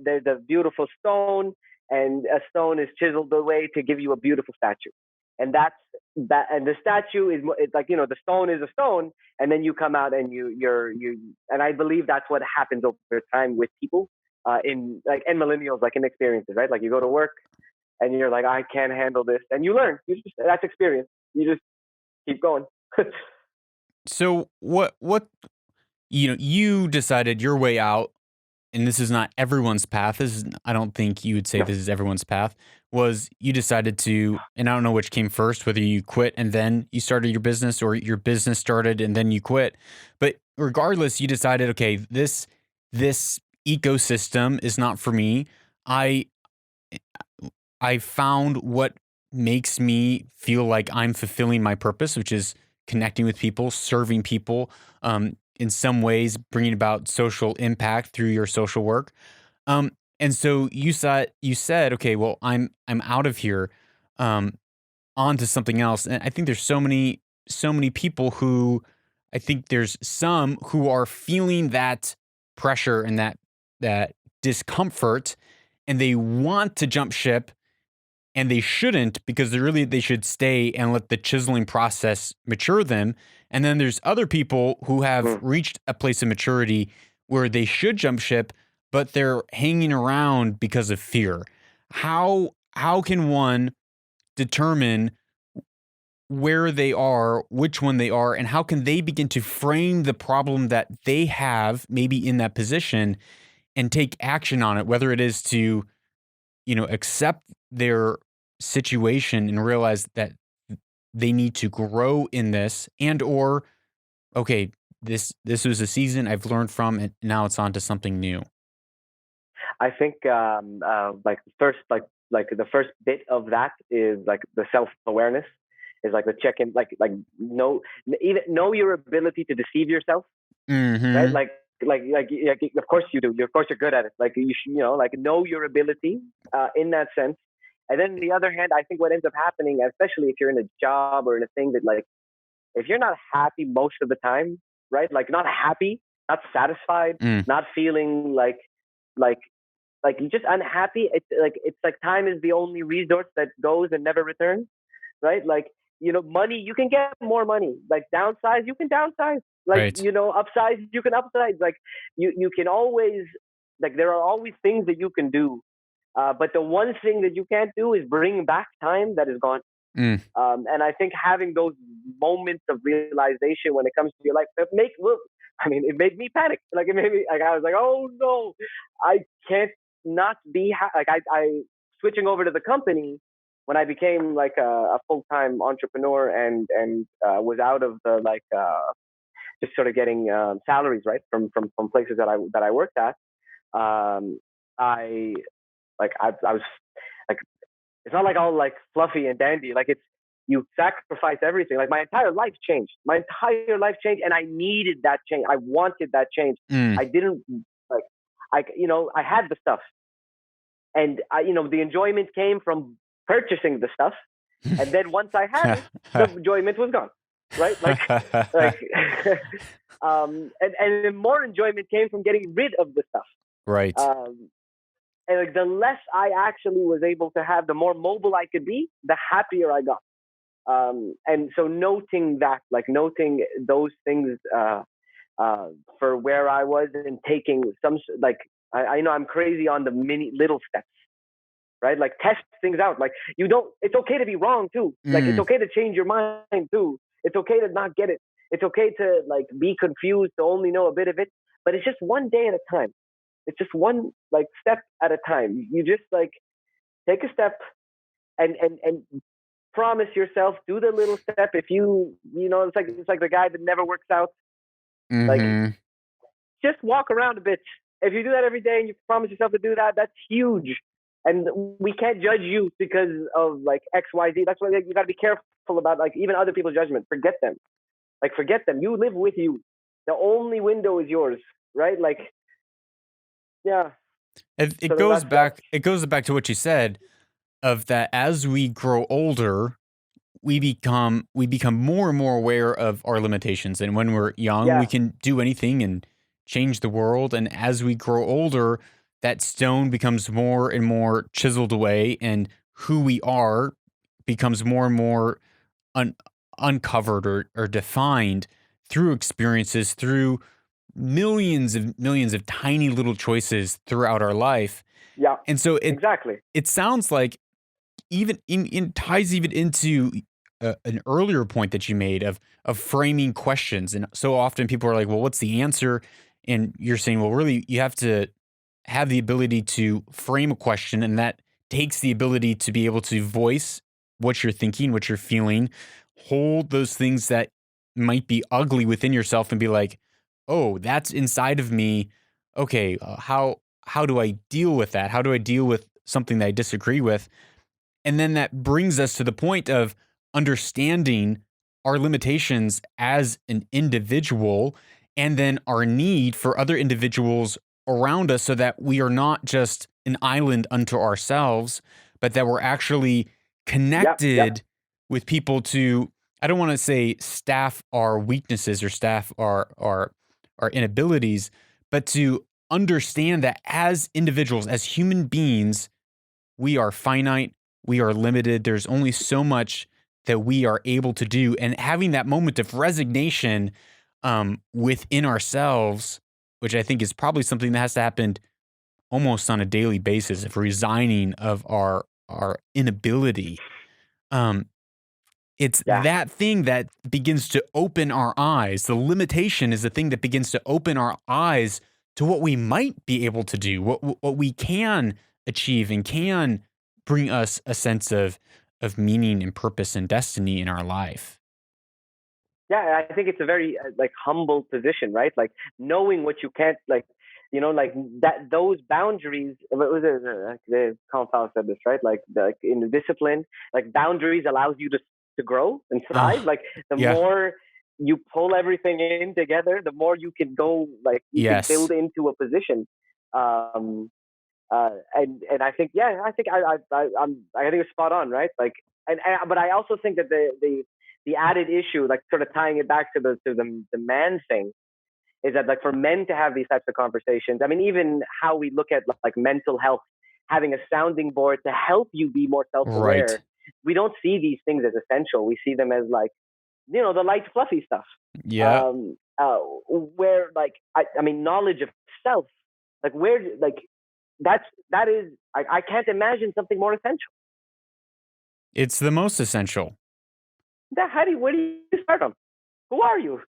there's a beautiful stone, and a stone is chiseled away to give you a beautiful statue. And that's that. And the statue it's like, the stone is a stone, and then you come out and and I believe that's what happens over time with people, in like, and millennials, like, in experiences, right? Like, you go to work and you're like, I can't handle this, and you learn. That's experience. You just keep going. So what you decided your way out, and this is not everyone's path. This is, I don't think you would say No. this is everyone's path. Was you decided to, and I don't know which came first, whether you quit and then you started your business or your business started and then you quit. But regardless, you decided, okay, this ecosystem is not for me. I I found what makes me feel like I'm fulfilling my purpose, which is connecting with people, serving people, in some ways, bringing about social impact through your social work. And so you said, okay, well, I'm out of here, um, on to something else. And I think there's so many so many people who, I think there's some who are feeling that pressure and that discomfort, and they want to jump ship, and they shouldn't, because they should stay and let the chiseling process mature them. And then there's other people who have reached a place of maturity where they should jump ship, but they're hanging around because of fear. How can one determine where they are, which one they are, and how can they begin to frame the problem that they have maybe in that position and take action on it, whether it is to, accept their situation and realize that they need to grow in this, and or, okay, this was a season I've learned from, and now it's on to something new. I think like the first bit of that is like the self-awareness, is like the check-in, like know your ability to deceive yourself, right? Mm-hmm. Like of course you do. Of course you're good at it. Like you should, like know your ability in that sense. And then on the other hand, I think what ends up happening, especially if you're in a job or in a thing that, like, if you're not happy most of the time, right? Like not happy, not satisfied, Mm. not feeling like you're just unhappy. It's like time is the only resource that goes and never returns, right? Like, money, you can get more money. Like downsize, you can downsize. Like, Right. upsize, you can upsize. Like you can always, like, there are always things that you can do. But the one thing that you can't do is bring back time that is gone. Mm. And I think having those moments of realization when it comes to your life, it made me panic. Like it made me, like, I was like, oh no, I can't not be like I switching over to the company when I became like a full-time entrepreneur and was out of the just sort of getting salaries, right, from places that I worked at. I I was like, it's not like all like fluffy and dandy. Like it's, you sacrifice everything. Like my entire life changed. And I needed that change. I wanted that change. Mm. I didn't like, I had the stuff, and the enjoyment came from purchasing the stuff. And then once I had it, the enjoyment was gone. Right? Like, and more enjoyment came from getting rid of the stuff. Right. And like the less I actually was able to have, the more mobile I could be, the happier I got. And so noting those things for where I was, and taking some, like, I know I'm crazy on the little steps, right? Like test things out. Like it's okay to be wrong too. Like it's okay to change your mind too. It's okay to not get it. It's okay to like be confused, to only know a bit of it, but it's just one day at a time. It's just one like step at a time. You just like take a step and promise yourself, do the little step. If it's like the guy that never works out. Mm-hmm. Like just walk around a bit. If you do that every day and you promise yourself to do that, that's huge. And we can't judge you because of like X, Y, Z. That's why you got to be careful about like even other people's judgment. Forget them. Like forget them. You live with you. The only window is yours, right? Like, yeah. It goes back. It goes back to what you said, of that as we grow older, we become more and more aware of our limitations. And when we're young, we can do anything and change the world. And as we grow older, that stone becomes more and more chiseled away, and who we are becomes more and more uncovered or defined through experiences, through millions of tiny little choices throughout our life. Yeah. And so exactly. It sounds like even in ties even into an earlier point that you made of framing questions. And so often people are like, well, what's the answer? And you're saying, well, really, you have to have the ability to frame a question, and that takes the ability to be able to voice what you're thinking, what you're feeling, hold those things that might be ugly within yourself, and be like, oh, that's inside of me. Okay, how do I deal with that? How do I deal with something that I disagree with? And then that brings us to the point of understanding our limitations as an individual, and then our need for other individuals around us, so that we are not just an island unto ourselves, but that we're actually connected with people to, I don't want to say staff our weaknesses or staff our inabilities, but to understand that as individuals, as human beings, we are finite, we are limited. There's only so much that we are able to do, and having that moment of resignation within ourselves, which I think is probably something that has to happen almost on a daily basis, of resigning of our inability. Um, it's Yeah. that thing that begins to open our eyes. The limitation is the thing that begins to open our eyes to what we might be able to do, what we can achieve, and can bring us a sense of meaning and purpose and destiny in our life. Yeah, I think it's a very like humble position, right? Like knowing what you can't, like like that those boundaries. What was it? The Colin Powell said this, right? Like in the discipline, like boundaries allows you to grow and thrive. Ah, Like the yeah, more you pull everything in together, the more you can go. Like you can yes, build into a position. Um, and I think I think I think it's spot on, right? Like and but I also think that the added issue, like sort of tying it back to the man thing, is that like for men to have these types of conversations. I mean, even how we look at like mental health, having a sounding board to help you be more self-aware. right. We don't see these things as essential. We see them as like the light fluffy stuff. Yeah, Um, where like I mean, knowledge of self, like where like that is I can't imagine something more essential. it's the most essential. How do where do you start from? Who are you?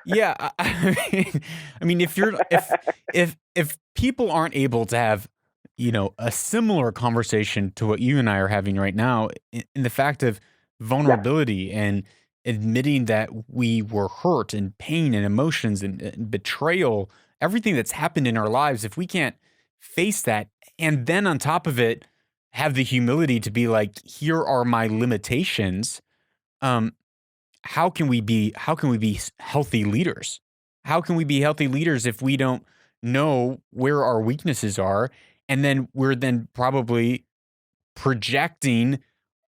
Yeah, I mean, if people aren't able to have, a similar conversation to what you and I are having right now, in the fact of Yeah, vulnerability and admitting that we were hurt and pain and emotions and betrayal, everything that's happened in our lives, if we can't face that and then on top of it have the humility to be like, here are my limitations. Um, how can we be healthy leaders? How can we be healthy leaders if we don't know where our weaknesses are, and then we're then probably projecting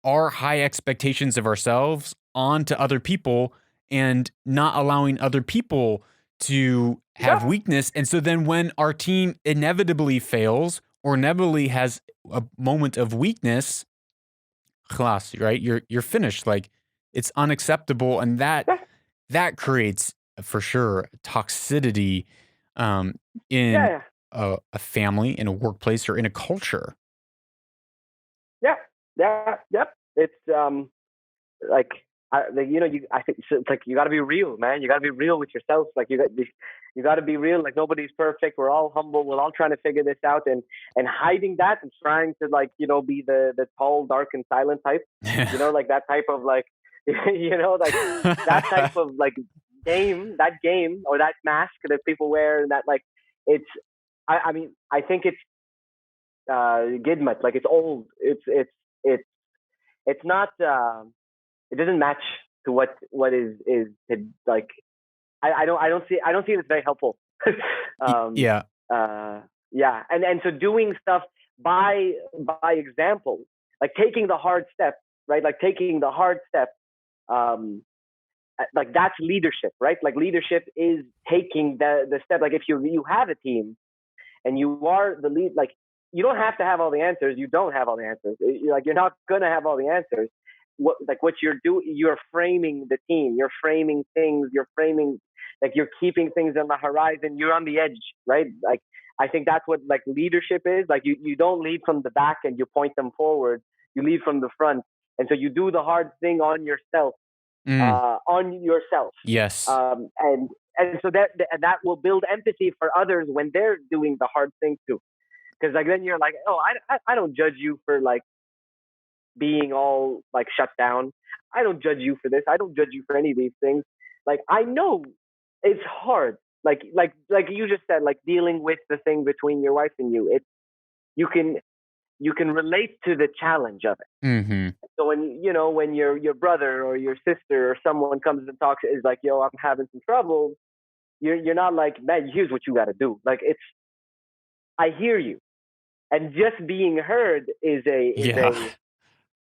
our high expectations of ourselves onto other people and not allowing other people to have yeah, weakness. And so then when our team inevitably fails or inevitably has a moment of weakness, خلاص, right? You're finished. Like, it's unacceptable, and that yeah, that creates for sure toxicity um, in yeah, a family, in a workplace, or in a culture. yeah, yeah, yep. It's like I think it's like you got to be real, man. You got to be real with yourself. Like you got to be real. Like nobody's perfect. We're all humble. We're all trying to figure this out, and hiding that and trying to like be the tall, dark, and silent type. Like that type of like like that type of like game or that mask that people wear, and that like it's. I mean, I think it's gidmet. Like it's old. It's it's not. It doesn't match to what is like I don't see it as very helpful. um Yeah. yeah, and so doing stuff by example, like taking the hard step, right? Like taking the hard step, um like that's leadership, right? Like leadership is taking the step. Like if you have a team and you are the lead, like you don't have to have all the answers. You don't have all the answers. You're not gonna have all the answers. What you're doing, you're framing the team. You're framing things. You're framing, like you're keeping things on the horizon. You're on the edge, right? Like I think that's what like leadership is. Like you don't lead from the back and you point them forward. You lead from the front, and so you do the hard thing on yourself, Mm, on yourself, yes. and so that will build empathy for others when they're doing the hard thing too. Because like then you're like, oh, I don't judge you for like being all like shut down. I don't judge you for this. I don't judge you for any of these things. Like I know it's hard. Like you just said, like dealing with the thing between your wife and you. It's you can relate to the challenge of it. Hmm. So when when your brother or your sister or someone comes and talks, is like, yo, I'm having some trouble. You're not like, man, here's what you got to do. Like it's, I hear you, and just being heard is Yeah.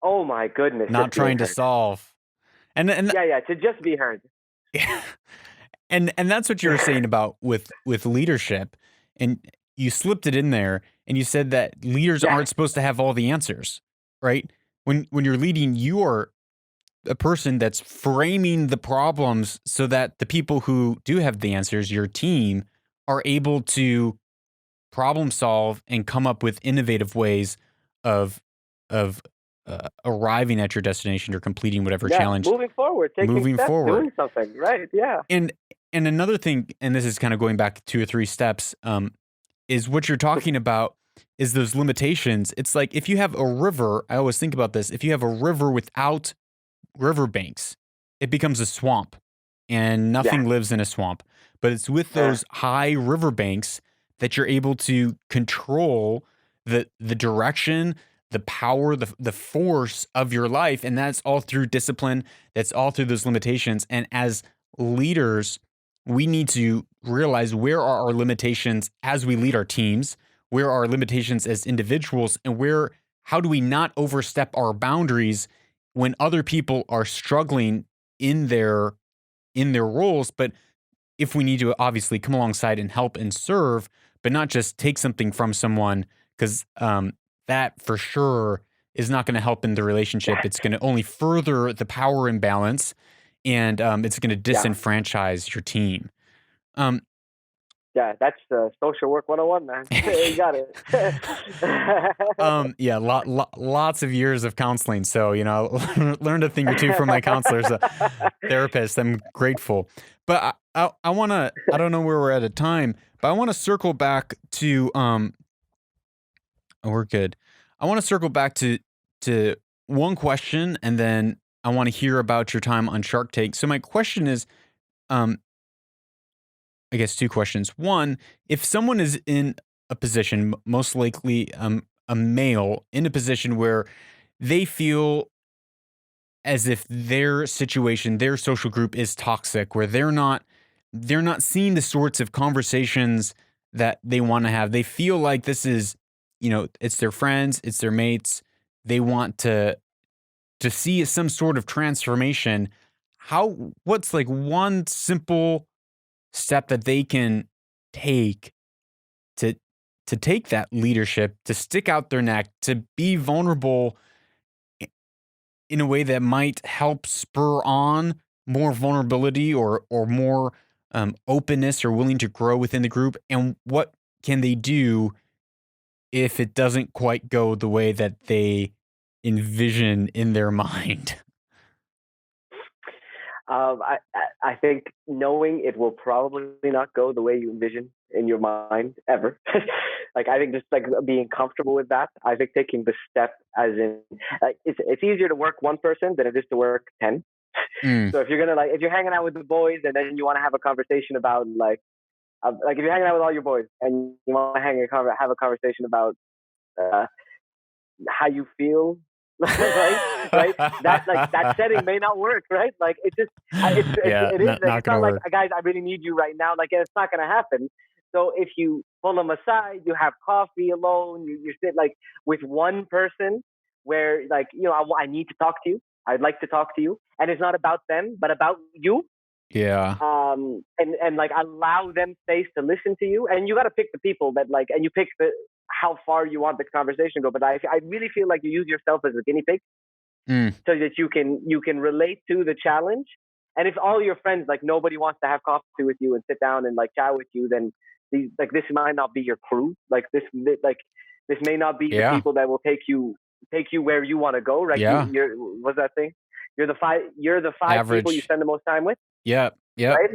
a Oh my goodness. not Just being trying to heard. solve. And Yeah. To just be heard. and that's what you were saying about with leadership, and you slipped it in there, and you said that leaders Yeah. aren't supposed to have all the answers, right? When you're leading, you are a person that's framing the problems so that the people who do have the answers, your team, are able to problem solve and come up with innovative ways of of arriving at your destination or completing whatever Yeah. challenge, Moving forward, taking moving steps, forward. doing something. Right. Yeah. And another thing, and this is kind of going back 2 or 3 steps, is what you're talking about is those limitations. It's like if you have a river, I always think about this. If you have a river without riverbanks, it becomes a swamp, and Yeah. nothing lives in a swamp. But it's with those high riverbanks that you're able to control the direction, the power, the force of your life, and that's all through discipline. That's all through those limitations. And as leaders, we need to realize where are our limitations as we lead our teams, where are our limitations as individuals, and how do we not overstep our boundaries when other people are struggling in their roles. But if we need to obviously come alongside and help and serve, but not just take something from someone, because that for sure is not going to help in the relationship. It's going to only further the power imbalance, and it's going to disenfranchise your team. Yeah, that's social work 101, man. You got it. Yeah, lots of years of counseling. So, learned a thing or two from my counselors, therapists. I'm grateful. But I want to, I don't know where we're at a time, but I want to circle back to, oh, we're good. I want to circle back to one question, and then I want to hear about your time on Shark Tank. So my question is, I guess 2 questions. One, if someone is in a position, most likely a male, in a position where they feel as if their situation, their social group is toxic, where they're not seeing the sorts of conversations that they want to have. They feel like this is, it's their friends, it's their mates. They want to see some sort of transformation. What's like one simple step that they can take to take that leadership, to stick out their neck, to be vulnerable in a way that might help spur on more vulnerability or more openness or willing to grow within the group? And what can they do if it doesn't quite go the way that they envision in their mind? I think knowing it will probably not go the way you envision in your mind ever. Like, I think just like being comfortable with that. I think taking the step, as in, it's easier to work one person than it is to work 10. So if you're hanging out with the boys and then you want to have a conversation about like if you're hanging out with all your boys and you want to have a conversation about how you feel, right? That setting may not work, right? Like it is. Not It's gonna not like, work. guys, I really need you right now. Like, it's not gonna happen. So if you pull them aside, you have coffee alone. You sit like with one person where, like, I need to talk to you. I'd like to talk to you, and it's not about them, but about you. Yeah. And like allow them space to listen to you, and you got to pick the people that like, and you pick how far you want the conversation to go. But I really feel like you use yourself as a guinea pig so that you can relate to the challenge. And if all your friends, like, nobody wants to have coffee with you and sit down and like chat with you, then this might not be your crew. Like this may not be the people that will take you where you want to go. Right? Yeah. What's that thing? You're the five Average. people you spend the most time with. Yep. Right?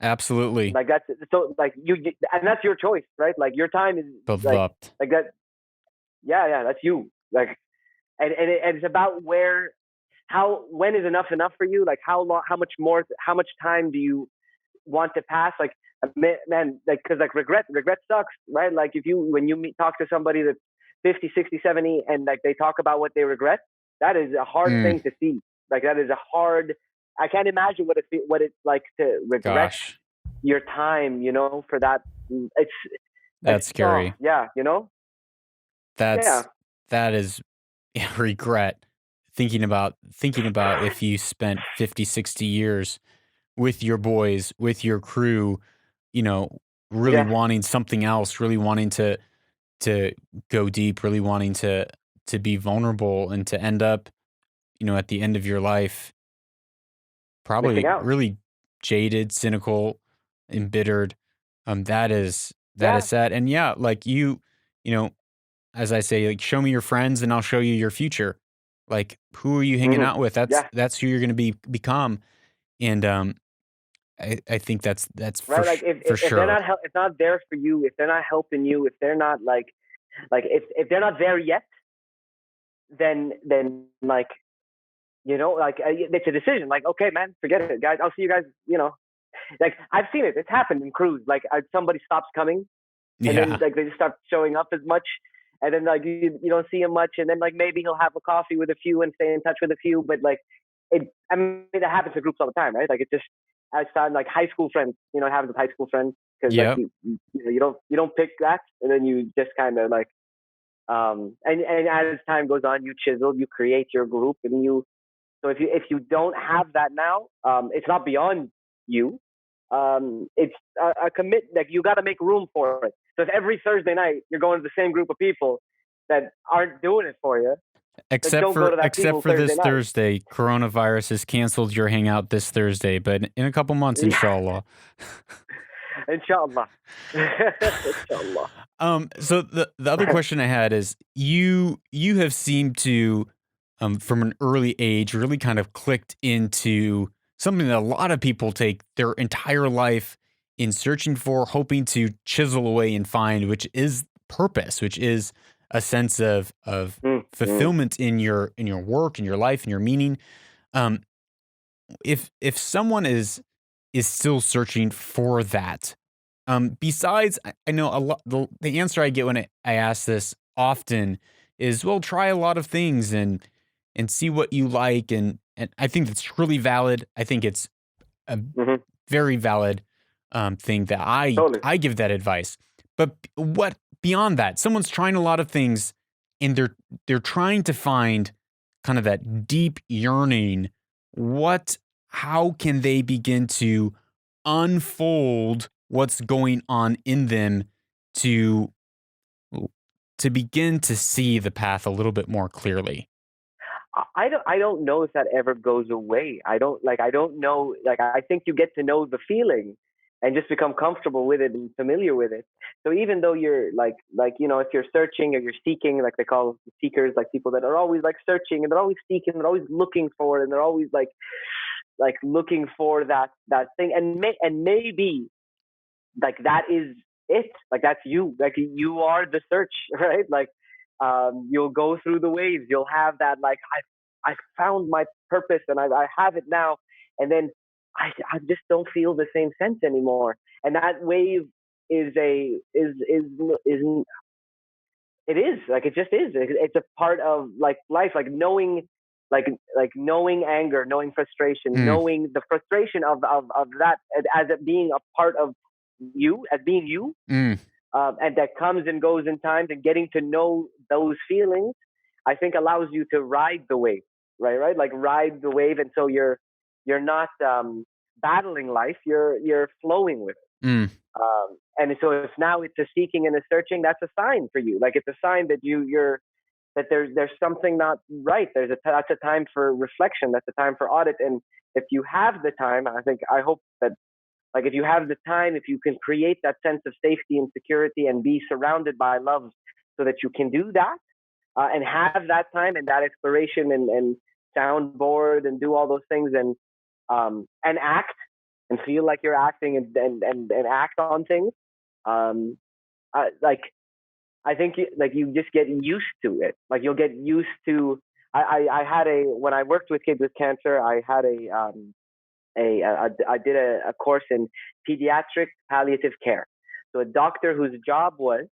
Absolutely. Like that's so like and that's your choice, right? Like your time is like that. Yeah, that's you. Like, and it's about when is enough for you? Like how long, how much time do you want to pass? Like, man, like, cause like regret sucks, right? Like when you talk to somebody that's 50, 60, 70 and like they talk about what they regret, that is a hard thing to see. Like that is I can't imagine what it's like to regret your time, for that. That's scary. Yeah, that is regret. thinking about if you spent 50, 60 years with your boys, with your crew, you know, really Yeah, wanting something else, really wanting to go deep, really wanting to be vulnerable, and to end up, at the end of your life, missing probably out. really jaded, cynical, embittered. That is Yeah. sad. And yeah, like you know, as I say, like, show me your friends and I'll show you your future. Like, who are you hanging Hmm. out with? Yeah. That's who you're going to become. And I think that's Right. Like for if they're sure. not if not there for you, if they're not helping you, if they're not like if they're not there yet, then like like it's a decision. Like, okay, man, forget it, guys. I'll see you guys. Like I've seen it. It's happened in crews. Like somebody stops coming, and then Yeah. like they just start showing up as much, and then like you don't see him much, and then like maybe he'll have a coffee with a few and stay in touch with a few, but like I mean that happens to groups all the time, right? Like it just I found like high school friends. It happens with high school friends because like Yep. you don't pick that, and then you just kind of like and as time goes on, you chisel, you create your group, and you so if you don't have that now, it's not beyond you. It's a commit. Like you got to make room for it. So if every Thursday night you're going to the same group of people that aren't doing it for you, then don't go to that Except people for Thursday this night. Thursday, coronavirus has canceled your hangout this Thursday, but in a couple months, Yeah, inshallah. inshallah, inshallah. So the other question I had is, you have seemed to, from an early age, really kind of clicked into something that a lot of people take their entire life in searching for, hoping to chisel away and find, which is purpose, which is a sense of Mm-hmm. fulfillment in your work, in your life, in your meaning. Um, if someone is still searching for that, besides, I know a lot. The answer I get when I ask this often is, well, try a lot of things and see what you like, and I think that's really valid. I think it's a Mm-hmm. very valid thing that Totally. I give that advice. But what beyond that? Someone's trying a lot of things, and they're trying to find kind of that deep yearning. What? How can they begin to unfold what's going on in them to to begin to see the path a little bit more clearly? I don't know if that ever goes away. I don't know, like I think you get to know the feeling and just become comfortable with it and familiar with it. So even though you're if you're searching or you're seeking, like they call seekers, like people that are always like searching and they're always seeking, they're always looking for it, and they're always like looking for that thing, and maybe like that is it, like that's you, like you are the search. Right? Like you'll go through the waves, you'll have that like I found my purpose and I have it now, and then I just don't feel the same sense anymore, and that wave is a is it is like it just is. It's a part of like life, like knowing, like knowing anger, knowing frustration, Mm, knowing the frustration of that as it being a part of you, as being you, mm, and that comes and goes in times, and getting to know those feelings, I think allows you to ride the wave, right, like ride the wave, and so you're not battling life, you're flowing with it. mm, And so if now it's a seeking and a searching, that's a sign for you. Like it's a sign that you're that there's something not right. That's a time for reflection. That's a time for audit. And if you have the time, I hope that like if you have the time, if you can create that sense of safety and security and be surrounded by love, so that you can do that and have that time and that exploration and soundboard and do all those things and act and feel like you're acting and act on things. Um, like I think you just get used to it. Like you'll get used to. I had a when I worked with kids with cancer, I had I did a course in pediatric palliative care. So a doctor whose job was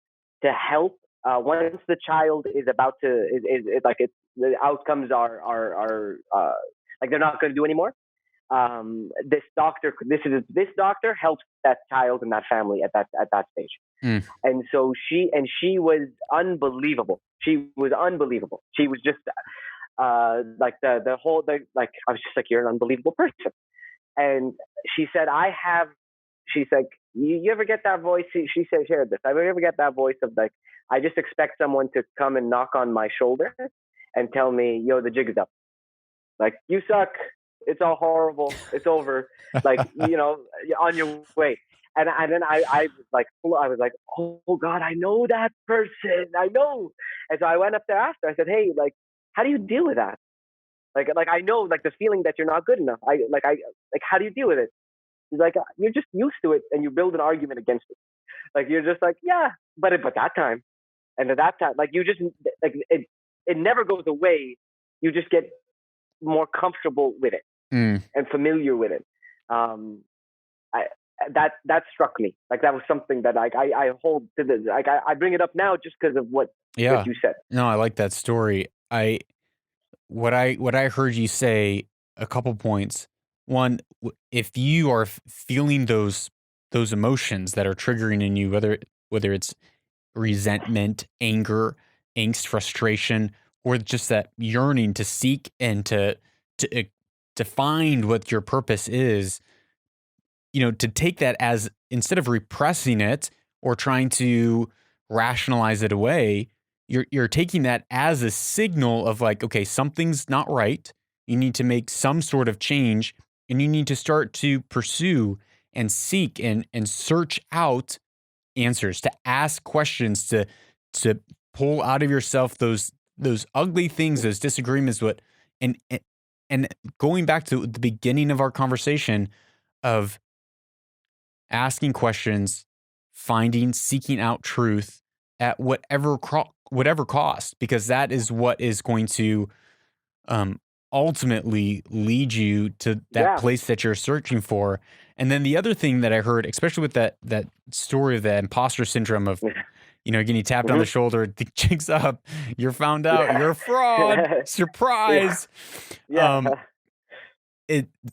to help once the child is about to is like it's the outcomes are like they're not going to do anymore. This doctor helps that child and that family at that stage. mm. And so she was unbelievable. She was unbelievable. She was just like the whole, like, I was just like, you're an unbelievable person. And she said, she's like, you ever get that voice? She said, shared this. I ever get that voice of like, I just expect someone to come and knock on my shoulder and tell me, yo, the jig is up. Like, you suck. It's all horrible. It's over. Like, on your way. And then I was like, oh God, I know that person. I know. And so I went up there after. I said, hey, like, how do you deal with that? Like I know, like, the feeling that you're not good enough. How do you deal with it? He's like, you're just used to it, and you build an argument against it. Like, you're just like, yeah, but that time, and at that time, like, you just, like, it never goes away. You just get more comfortable with it and familiar with it. That struck me. Like, that was something that I hold to the, like, I bring it up now just because of what you said. No, I like that story. What I heard you say, a couple points. One, if you are feeling those emotions that are triggering in you, whether it's resentment, anger, angst, frustration, or just that yearning to seek and to find what your purpose is, to take that as, instead of repressing it or trying to rationalize it away, you're taking that as a signal of like, okay, something's not right. You need to make some sort of change, and you need to start to pursue and seek and search out answers, to ask questions, to pull out of yourself those ugly things, those disagreements. And going back to the beginning of our conversation of asking questions, seeking out truth at whatever cost, because that is what is going to ultimately lead you to that place that you're searching for. And then the other thing that I heard, especially with that story of the imposter syndrome of, getting tapped on the shoulder, the jig's up, you're found out, you're a fraud, surprise. You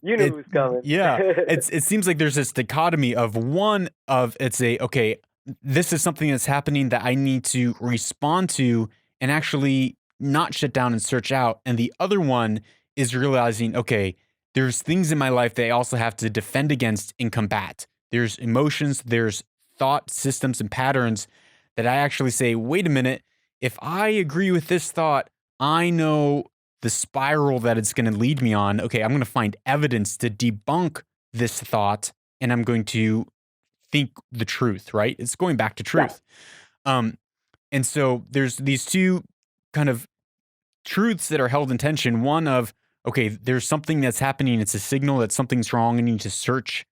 knew it was coming. It seems like there's this dichotomy of okay, this is something that's happening that I need to respond to and actually not shut down and search out. And the other one is realizing, okay, there's things in my life that I also have to defend against and combat. There's emotions, there's thought systems and patterns that I actually say, wait a minute, if I agree with this thought, I know the spiral that it's going to lead me on. Okay, I'm going to find evidence to debunk this thought, and I'm going to think the truth, right? It's going back to truth. And so there's these two kind of truths that are held in tension. One of, okay, there's something that's happening. It's a signal that something's wrong, and you need to search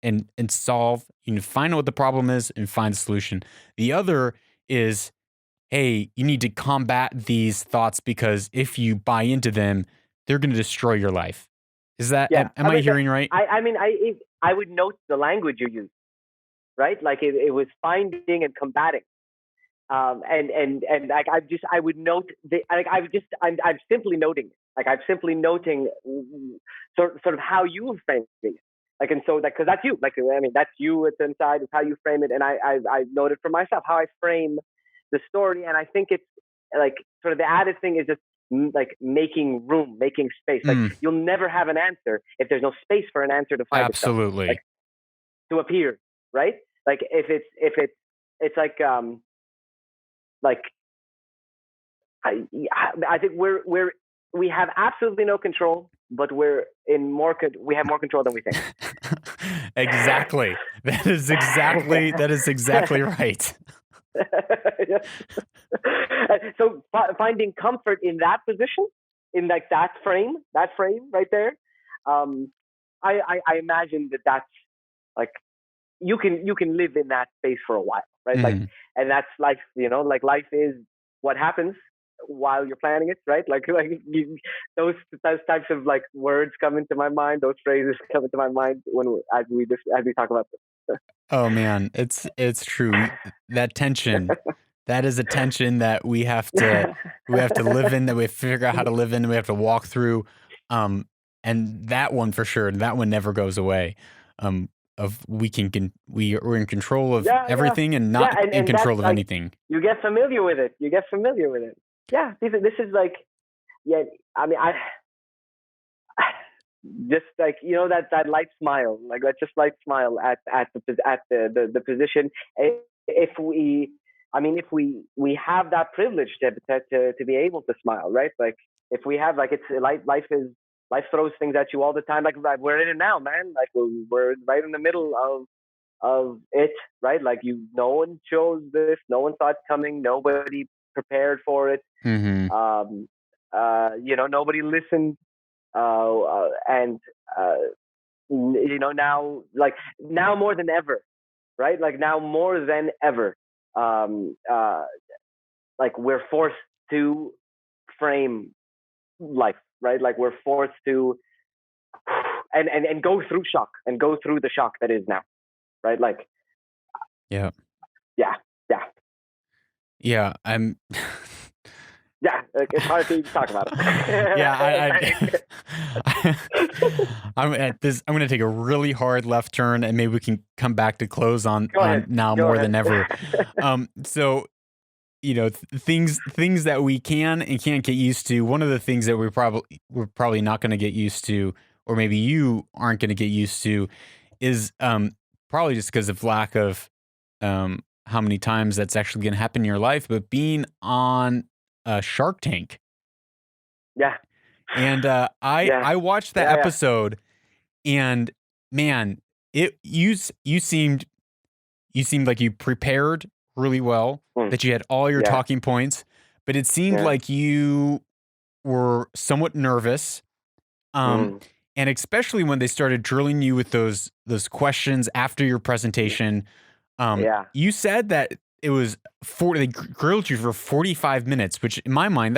and solve. You need to find out what the problem is and find the solution. The other is, hey, you need to combat these thoughts, because if you buy into them, they're going to destroy your life. Is that, am I hearing right? I would note the language you use, right? Like, it was finding and combating. And like, I would note I'm simply noting, like, I'm simply noting sort of how you frame it. Like, and so that, cause that's you, like, I mean, that's you, it's inside, it's how you frame it. And I noted for myself how I frame the story. And I think it's like, sort of the added thing is just like making room, making space. Like, you'll never have an answer if there's no space for an answer to find absolutely itself, like, to appear, right? Like, if it's like, I think we have absolutely no control, but we have more control than we think. Exactly. That is exactly right. So finding comfort in that position, in like that frame right there, I imagine that's like, you can live in that space for a while, right? Like, and that's life, like, life is what happens while you're planning it, right? Like those types of like words come into my mind, those phrases come into my mind as we talk about this. Oh man, it's true. That tension, that is a tension that we have to live in, that we have to figure out how to live in, we have to walk through. And that one for sure, that one never goes away. We're in control of everything and not in control of anything. You get familiar with it. Yeah, this is like, yeah, I mean, I just like, that light smile, like that just light smile at the position. If we, I mean, if we have that privilege to be able to smile, right? Like if we have, like, it's life throws things at you all the time. Like we're in it now, man. Like we're right in the middle of it, right? Like no one chose this, no one saw it coming, nobody prepared for it. Mm-hmm. Nobody listened, and uh, now more than ever, right? Like now more than ever, um, uh, like we're forced to frame life, right? Like we're forced to and go through shock and go through the shock that is now, right? Like, Yeah. yeah, yeah. Yeah. Yeah, like, it's hard to even talk about it. Yeah, I'm at this. I'm going to take a really hard left turn, and maybe we can come back to close on now Go more ahead. than ever. So things that we can and can't get used to. One of the things that we're probably not going to get used to, or maybe you aren't going to get used to, is probably just because of lack of how many times that's actually going to happen in your life. But being on Shark Tank. Yeah. And I watched that episode, and man, you seemed like you prepared really well, that you had all your talking points, but it seemed like you were somewhat nervous. And especially when they started drilling you with those questions after your presentation. You said that it was they grilled you for 45 minutes, which in my mind,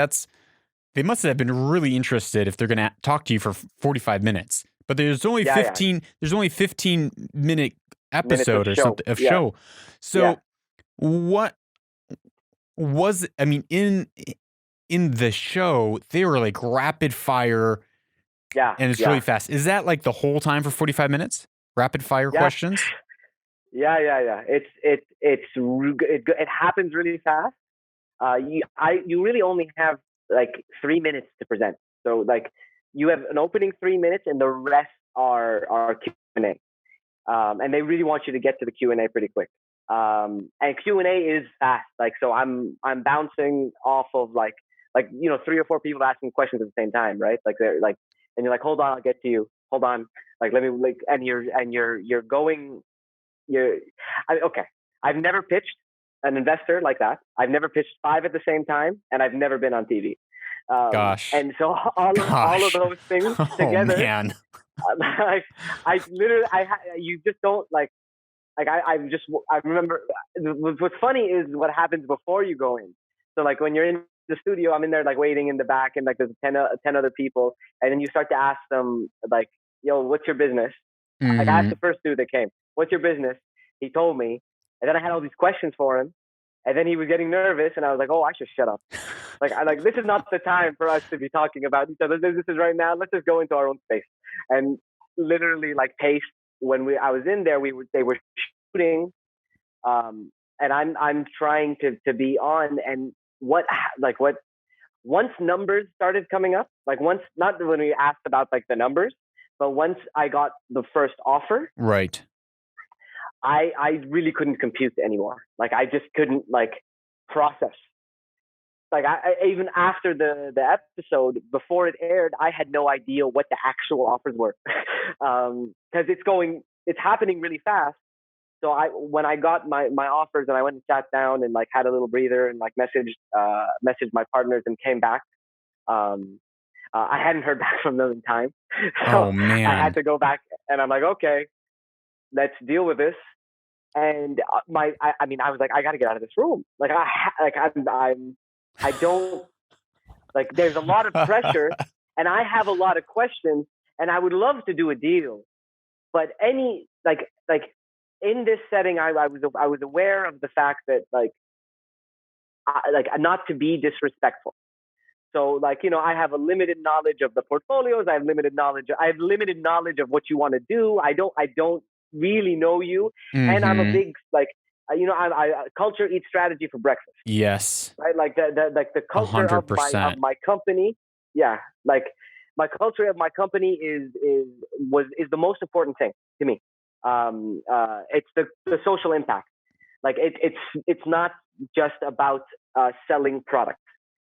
they must have been really interested if they're going to talk to you for 45 minutes. But there's only 15. There's only 15-minute episode or something of show. So what was? I mean, in the show, they were like rapid fire. Yeah, and it's really fast. Is that like the whole time for 45 minutes? Rapid fire questions? Yeah. It happens really fast. You really only have like 3 minutes to present. So like you have an opening 3 minutes, and the rest are Q&A. And they really want you to get to the Q&A pretty quick. And Q&A is fast. Like, so I'm bouncing off of like 3 or 4 people asking questions at the same time, right? Like they're like, and you're like, hold on, I'll get to you. Hold on, like let me like, and you're going, okay. I've never pitched an investor like that. I've never pitched 5 at the same time, and I've never been on TV. Gosh. And so all of those things together, man. like you just don't like I remember what's funny is what happens before you go in. So like when you're in the studio, I'm in there like waiting in the back, and like there's 10 other people, and then you start to ask them like, yo, what's your business? Like I asked the first dude that came, what's your business? He told me, and then I had all these questions for him, and then he was getting nervous, and I was like, oh, I should shut up. Like this is not the time for us to be talking about each other. This is right now. Let's just go into our own space. And literally like paced when I was in there, they were shooting, and I'm trying to be on, and once numbers started coming up, like once, not when we asked about like the numbers, but once I got the first offer, right, I really couldn't compute anymore. Like I just couldn't like process. Like I even after the episode, before it aired, I had no idea what the actual offers were, because it's happening really fast. So when I got my offers, and I went and sat down and like had a little breather, and like messaged my partners and came back. I hadn't heard back from them in time, so oh man, I had to go back, and I'm like, okay, let's deal with this. And I mean, I was like, I got to get out of this room. Like I don't like. There's a lot of pressure, and I have a lot of questions, and I would love to do a deal, but like in this setting, I was aware of the fact that like not to be disrespectful. So like, I have a limited knowledge of the portfolios. I have limited knowledge of what you want to do. I don't really know you, and I'm a big like. I culture eats strategy for breakfast. Yes. Right, like the culture 100%. of my company yeah, like my culture of my company is the most important thing to me. It's the social impact. Like it's not just about selling products.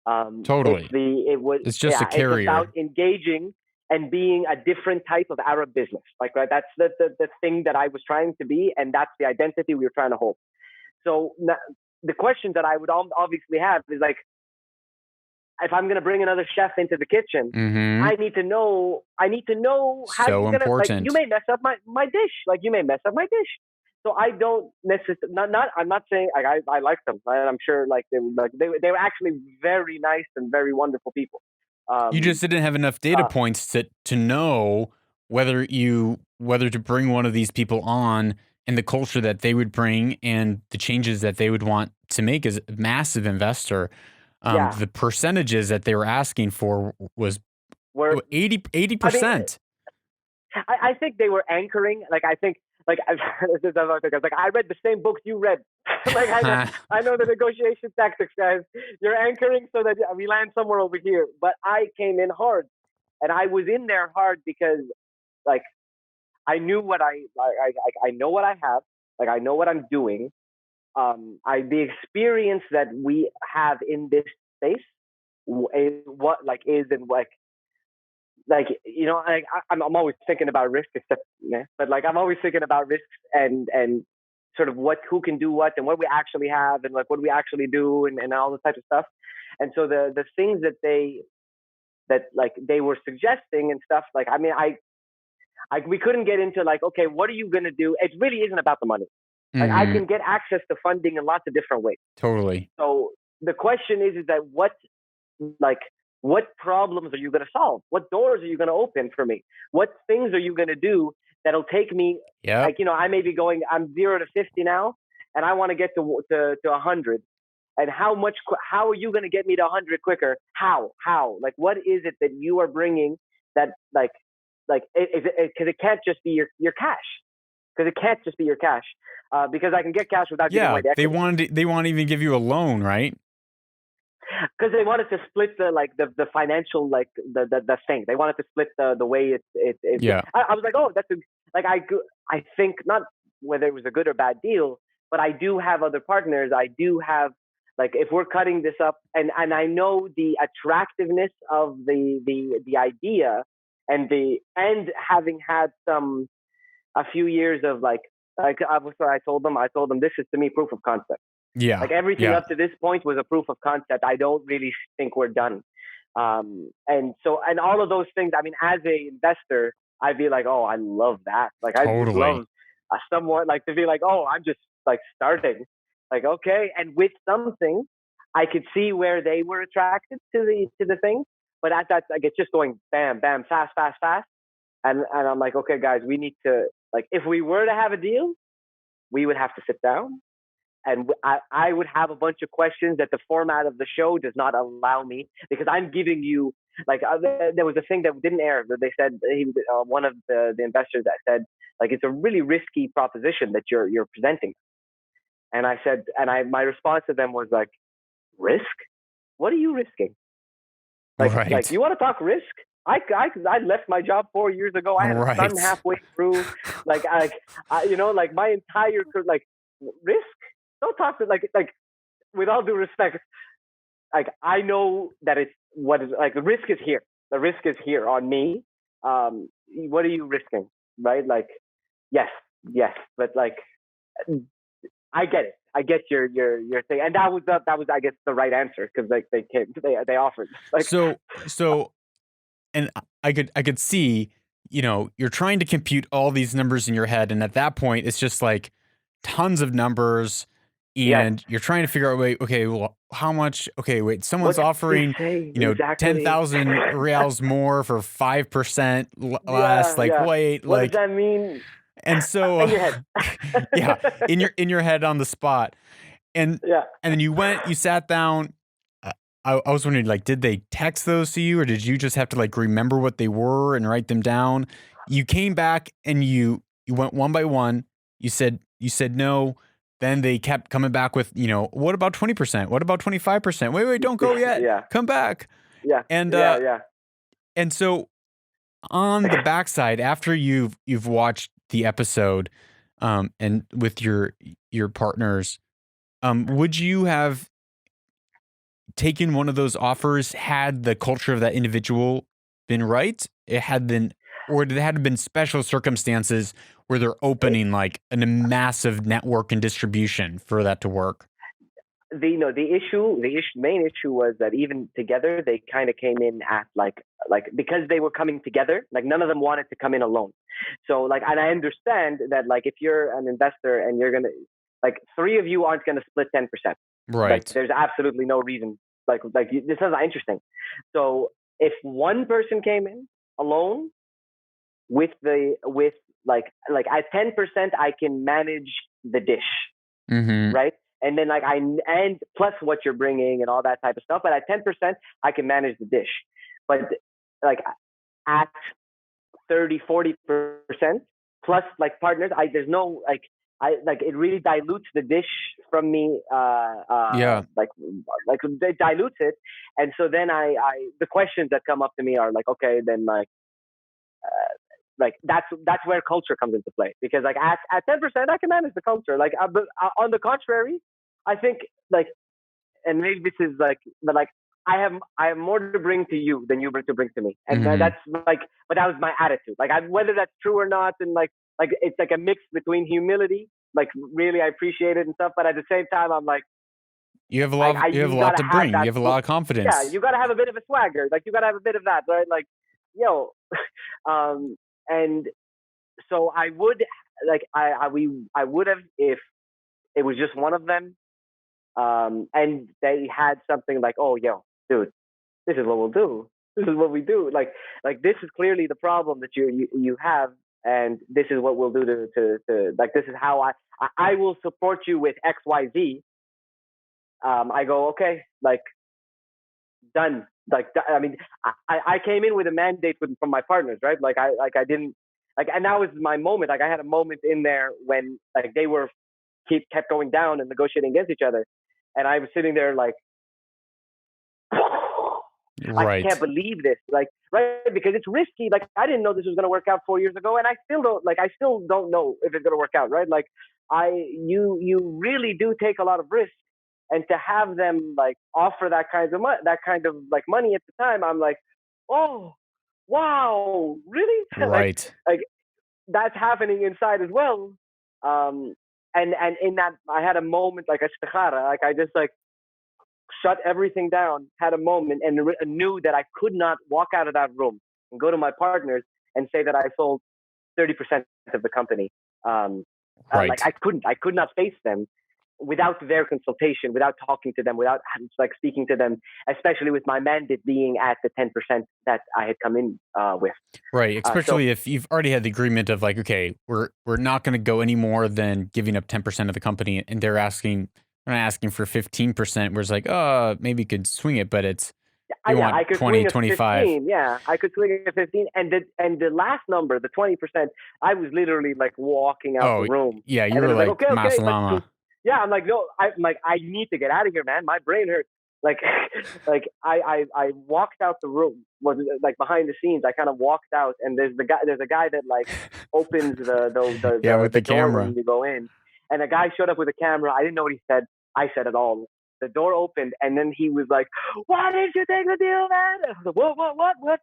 Totally. It's just a It's about carrier. engaging and being a different type of Arab business. Like, right, that's the thing that I was trying to be, and that's the identity we were trying to hold. So the question that I would obviously have is like, if I'm going to bring another chef into the kitchen, Mm-hmm. I need to know how So you're going to, like, you important. may mess up my dish. Like, you may mess up my dish. So I don't necessarily, I'm not saying, like, I like them. I'm sure, like, they were actually very nice and very wonderful people. You just didn't have enough data Uh, points to know whether to bring one of these people on and the culture that they would bring and the changes that they would want to make as a massive investor. yeah, The percentages that they were asking for was we're, I mean, 80%. I think they were anchoring. Like, I think, like, like, I read the same books you read. Like, I know the negotiation tactics, guys. You're anchoring so that we land somewhere over here. But I came in hard, and I was in there hard because, like, I knew what I know what I have. Like, I know what I'm doing. The experience that we have in this space is what, like, is and like, you know, I'm always thinking about risk, except, yeah, but, like, I'm always thinking about risks and sort of who can do what and what we actually have and, like, what we actually do and all this type of stuff. And so the things that like they were suggesting and stuff, like, I mean, we couldn't get into, like, okay, what are you gonna do? It really isn't about the money. Like, I Mm-hmm. can get access to funding in lots of different ways. Totally. So the question is that like, what problems are you going to solve? What doors are you going to open for me? What things are you going to do that'll take me, Yep. like, you know, I may be going, I'm 0 to 50 now, and I want to get to 100. And how are you going to get me to 100 quicker? How? Like, what is it that you are bringing that, because it can't just be your cash. Because it can't just be your cash. Because I can get cash without giving Yeah, away the equity. they want to even give you a loan, right? Because they wanted to split the financial, like, the thing. They wanted to split the way it Yeah. I was like, oh, that's like, I think, not whether it was a good or bad deal, but I do have other partners. I do have, like, if we're cutting this up, and I know the attractiveness of the idea, and having had a few years of, like, I told them this is, to me, proof of concept. Yeah. Like, everything Yeah. up to this point was a proof of concept. I don't really think we're done. And all of those things, I mean, as a investor, I'd be like, oh, I love that. Like, I just Totally. love someone, like, to be like, oh, I'm just, like, starting. Like, okay. And with something, I could see where they were attracted to the thing. But at that, like, it's just going bam, bam, fast, fast, fast. And I'm like, okay, guys, we need to, like, if we were to have a deal, we would have to sit down, and I would have a bunch of questions that the format of the show does not allow me, because I'm giving you, like, there was a thing that didn't air, but they said, one of the investors that said, like, it's a really risky proposition that you're presenting. And I said, my response to them was, like, risk? What are you risking? Like, Right. you want to talk risk? I left my job 4 years ago. I had a son Right. halfway through. Like, you know, like, my entire, like, risk. Don't talk to, like, with all due respect. Like, I know that it's what is, like, the risk is here. The risk is here on me. What are you risking, right? Like, yes, but, like, I get it. I get your thing, and that was I guess the right answer, because, like, they offered, like, So and I could see, you know, you're trying to compute all these numbers in your head, and at that point it's just like tons of numbers, yes. and you're trying to figure out, wait, okay, well, how much? Okay, wait, someone's What did they offering, say you know, exactly? 10,000 reals more for 5% less. Yeah, Like, yeah. wait, What does like, that mean and so, in your head? yeah, in your head on the spot. And Yeah. then you sat down. I was wondering, like, did they text those to you, or did you just have to, like, remember what they were and write them down? You came back and you went one by one. You said no. Then they kept coming back with, you know, what about 20%? What about 25%? Wait, don't go yet. Yeah. Come back. Yeah. And Yeah. Yeah. And so on the backside, after you've watched the episode, and with your partners, would you have taken one of those offers had the culture of that individual been right? It had been, or did it had been special circumstances where they're opening like a massive network and distribution for that to work? The main issue was that even together they kind of came in at like because they were coming together, like none of them wanted to come in alone. So like, and I understand that like if you're an investor and you're gonna, like, three of you aren't gonna split 10%. Like Right. there's absolutely no reason. This is not interesting. So if one person came in alone with like at 10%, I can manage the dish, Mm-hmm. right? And then and plus what you're bringing and all that type of stuff. But at 10%, I can manage the dish. But like at 30-40% plus like partners, there's no it really dilutes the dish from me. Yeah. Like it dilutes it, and so then I the questions that come up to me are like, okay, then like that's where culture comes into play, because like at 10% I can manage the culture. But on the contrary, I think like, and maybe this is like, but like I have more to bring to you than you bring to me, and Mm-hmm. that's like, but that was my attitude. Like whether that's true or not, and like it's like a mix between humility, like really I appreciate it and stuff, but at the same time I'm like, You have a lot. You have a you lot gotta to have bring. that. You have a lot of Yeah, confidence. you gotta have a bit of a swagger. Like you gotta have a bit of that, right? Like, yo, um, and so I would like I would have if it was just one of them, and they had something like, oh, yo, dude, this is what we'll do. This is what we do. Like this is clearly the problem that you have, and this is what we'll do to like, this is how I will support you with XYZ. I go, okay, like, done. Like, I mean, I came in with a mandate from my partners, right? I didn't like, and that was my moment. Like I had a moment in there when like they were kept going down and negotiating against each other, and I was sitting there like, I can't Right. believe this. Like, right, because it's risky. Like I didn't know this was going to work out 4 years ago, and I still don't know if it's going to work out. Right? Like you really do take a lot of risk, and to have them like offer that kind of like money at the time, I'm like, oh, wow, really? Right. Like that's happening inside as well. Um, and in that, I had a moment like a istikhara. Like I just like shut everything down, had a moment, and knew that I could not walk out of that room and go to my partners and say that I sold 30% of the company. Like Right. I could not face them without their consultation, without talking to them, without like speaking to them, especially with my mandate being at the 10% that I had come in with. Right. So Especially if you've already had the agreement of like, okay, we're not going to go any more than giving up 10% of the company, and they're not asking for 15%. Where it's like, oh, maybe you could swing it, but it's they yeah, want I could 20, swing a 25. 15. Yeah, I could swing a 15, and the last number, the 20%, I was literally like walking out the Oh, room, yeah, you and it were was like, like okay, okay, like, Maslama. yeah, I'm like, no, I'm like, I need to get out of here, man. My brain hurts. Like, like I walked out the room, was like behind the scenes. I kind of walked out, and there's a guy that like opens Yeah, with the the door when camera. you go in, and a guy showed up with a camera. I didn't know what he said. I said it all. The door opened, and then he was like, "Why didn't you take the deal, man?" I was like, what?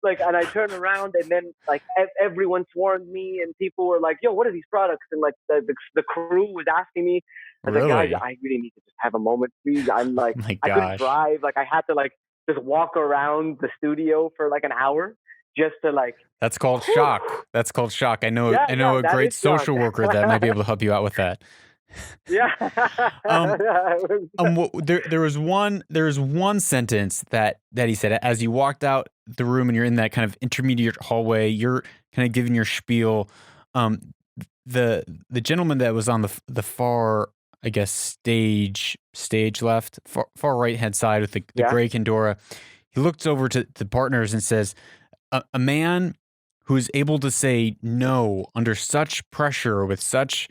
Like, and I turned around, and then like everyone swarmed me, and people were like, "Yo, what are these products?" And like the crew was asking me. I was like, "Guys, Really? I really need to just have a moment, please." I'm like, My I couldn't gosh. drive. Like, I had to like just walk around the studio for like an hour just to like, That's called whew. shock. That's called shock. Yeah, I know yeah, a that great is shock. social worker that might be able to help you out with that. Yeah. Um, there was one sentence that he said as you walked out the room and you're in that kind of intermediate hallway. You're kind of giving your spiel. Um, the gentleman that was on the far, I guess, stage left, far right hand side with the Yeah. gray Kindora, he looks over to the partners and says, a man who's able to say no under such pressure with such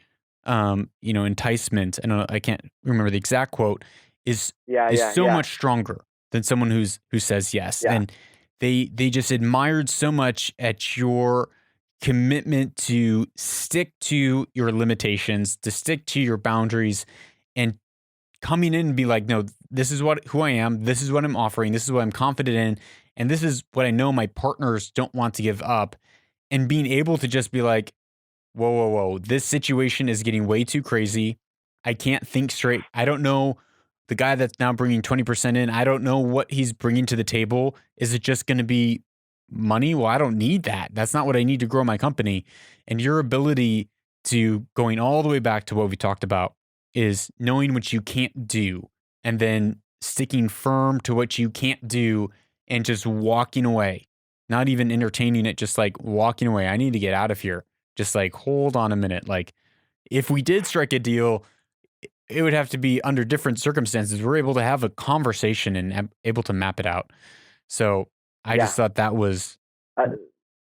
enticement, and I can't remember the exact quote, is Yeah. is Yeah. so Yeah. much stronger than someone who says yes. Yeah. And they just admired so much at your commitment to stick to your limitations, to stick to your boundaries, and coming in and be like, no, this is who I am, this is what I'm offering, this is what I'm confident in, and this is what I know my partners don't want to give up. And being able to just be like, whoa, whoa, whoa, this situation is getting way too crazy. I can't think straight. I don't know the guy that's now bringing 20% in. I don't know what he's bringing to the table. Is it just going to be money? Well, I don't need that. That's not what I need to grow my company. And your ability to going all the way back to what we talked about is knowing what you can't do and then sticking firm to what you can't do and just walking away, not even entertaining it, just like walking away. I need to get out of here. Just like, hold on a minute. Like, if we did strike a deal, it would have to be under different circumstances. We're able to have a conversation and able to map it out. So I just thought that was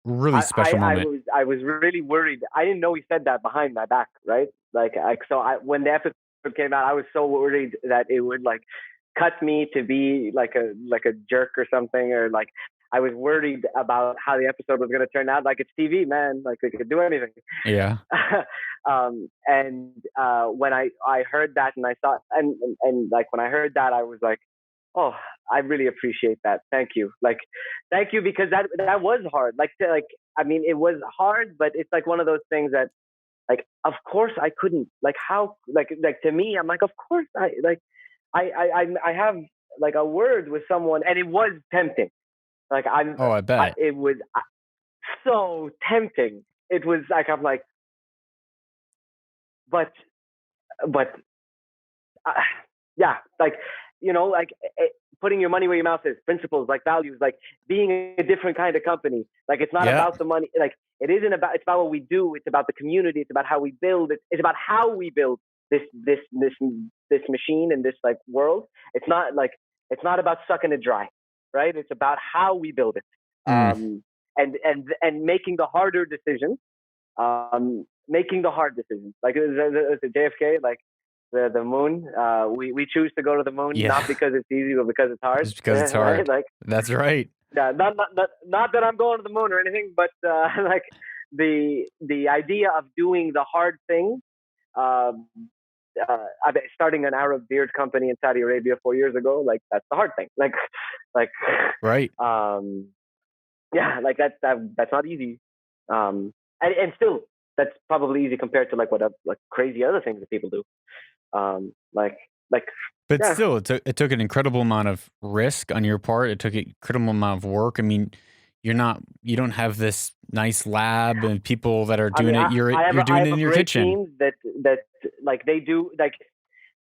really special moment. I was really worried. I didn't know he said that behind my back, right? When the episode came out, I was so worried that it would like cut me to be like a jerk or something, or like I was worried about how the episode was going to turn out. Like, it's TV, man. Like, they could do anything. Yeah. When I heard that and I saw and like when I heard that, I was like, oh, I really appreciate that. Thank you. Like, thank you, because that was hard. I mean, it was hard, but it's like one of those things that, like, of course I couldn't. Like, how? Like to me, I'm like, of course I have like a word with someone, and it was tempting. Like, I bet it was so tempting. It was like, I'm like, but yeah, like, like putting your money where your mouth is, principles, like values, like being a different kind of company. Like, it's not about the money. Like, it's about what we do. It's about the community. It's about how we build. It's about how we build this machine and this like world. It's not about sucking it dry, right? It's about how we build it, and making the harder decisions, making the hard decisions. Like, it's a JFK, like the moon. We choose to go to the moon, not because it's easy, but because it's hard. It's because it's hard. Right? Like, that's right. Yeah, not that I'm going to the moon or anything, but like the idea of doing the hard thing. Starting an Arab beard company in Saudi Arabia 4 years ago, like, that's the hard thing. Like right. Yeah, like that's not easy. And still, that's probably easy compared to like what like crazy other things that people do. But still, it took an incredible amount of risk on your part. It took an incredible amount of work. I mean, you don't have this nice lab and people that are doing it. You're doing it in your kitchen. Team that like they do, like,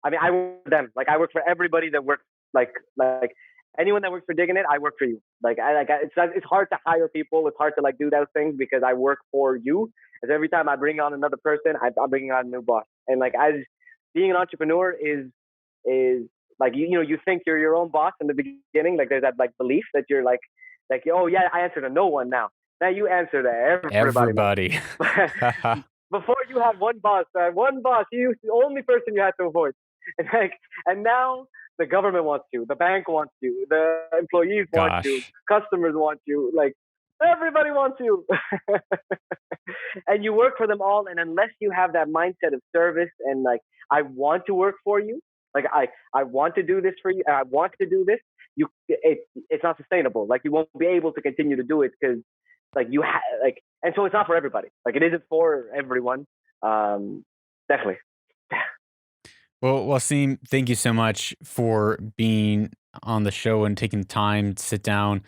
I mean, I work for them. Like, I work for everybody that works, like anyone that works for Digging It, I work for you. It's hard to hire people. It's hard to like do those things because I work for you. As every time I bring on another person, I'm bringing on a new boss. And like, as being an entrepreneur is like, you think you're your own boss in the beginning. Like, there's that like belief that you're like, oh yeah, I answer to no one now. Now you answer to everybody. Before, you had one boss. You the only person you had to avoid. And now the government wants you, the bank wants you, the employees want you, customers want you. Like, everybody wants you. And you work for them all. And unless you have that mindset of service and like, I want to work for you, like I want to do this for you, and I want to do this, it's not sustainable. Like, you won't be able to continue to do it because like and so it's not for everybody. Like, it isn't for everyone. Definitely. Well, Waseem, thank you so much for being on the show and taking time to sit down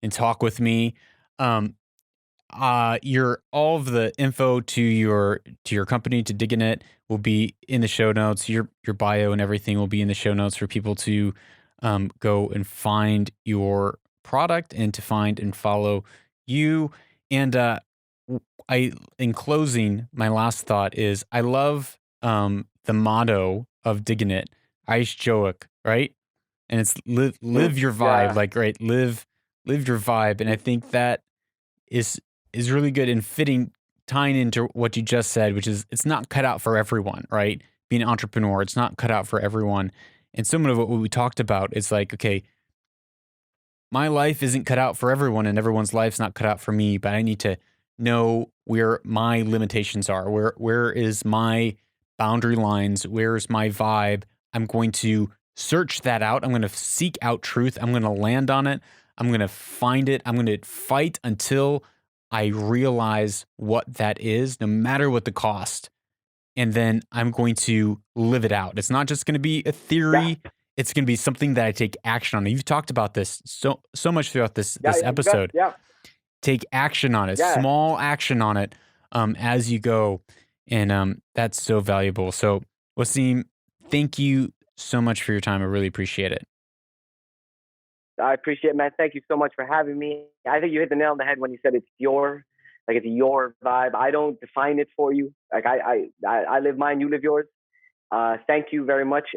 and talk with me. All of the info to your company, to Digging It, will be in the show notes. Your bio and everything will be in the show notes for people to go and find your product and to find and follow you. And in closing, my last thought is, I love the motto of Digging It, Aish Joik, right? And it's live your vibe, like, right, live your vibe. And I think that is really good in tying into what you just said, which is, it's not cut out for everyone, right? Being an entrepreneur, it's not cut out for everyone. And some of what we talked about is like, okay, my life isn't cut out for everyone and everyone's life's not cut out for me, but I need to know where my limitations are. Where is my boundary lines? Where's my vibe? I'm going to search that out. I'm going to seek out truth. I'm going to land on it. I'm going to find it. I'm going to fight until I realize what that is, no matter what the cost. And then I'm going to live it out. It's not just going to be a theory. Yeah. It's going to be something that I take action on. You've talked about this so much throughout this episode. Yeah. Take action on it, Yeah. small action on it as you go. And that's so valuable. So Waseem, thank you so much for your time. I really appreciate it. I appreciate it, man. Thank you so much for having me. I think you hit the nail on the head when you said it's your vibe. I don't define it for you. Like I live mine, you live yours. Thank you very much.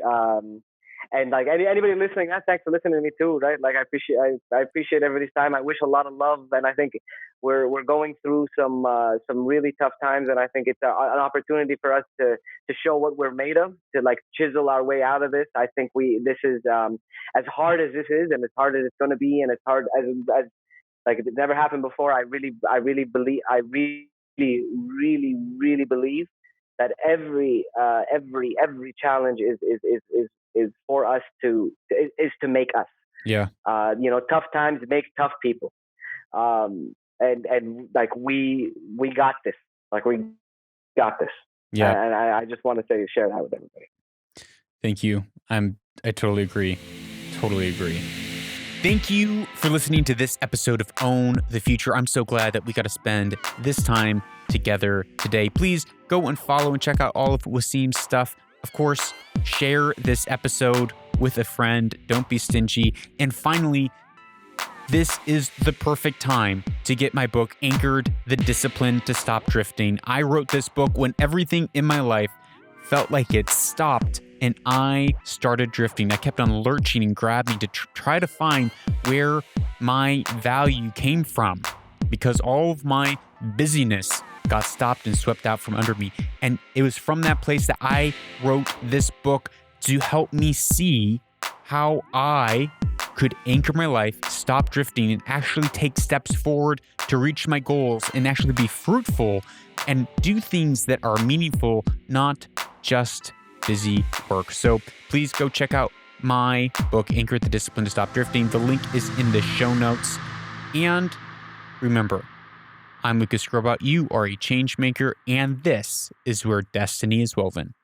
And like anybody listening, thanks for listening to me too, right? Like I appreciate everybody's time. I wish a lot of love, and I think we're going through some really tough times, and I think it's an opportunity for us to show what we're made of, to like chisel our way out of this. I think this is as hard as this is, and as hard as it's going to be, and as hard as like if it never happened before. I really believe that every challenge is for us to make us. Yeah. Tough times make tough people. And like we got this. Like we got this. Yeah. And I just want to share that with everybody. Thank you. I totally agree. Totally agree. Thank you for listening to this episode of Own the Future. I'm so glad that we got to spend this time together today. Please go and follow and check out all of Waseem's stuff. Of course, share this episode with a friend. Don't be stingy. And finally, this is the perfect time to get my book, Anchored: The Discipline to Stop Drifting. I wrote this book when everything in my life felt like it stopped and I started drifting. I kept on lurching and grabbing to try to find where my value came from, because all of my busyness got stopped and swept out from under me. And it was from that place that I wrote this book to help me see how I could anchor my life, stop drifting, and actually take steps forward to reach my goals and actually be fruitful and do things that are meaningful, not just busy work. So please go check out my book, Anchored: The Discipline to Stop Drifting. The link is in the show notes. And remember, I'm Lucas Grobot. You are a change maker, and this is where destiny is woven.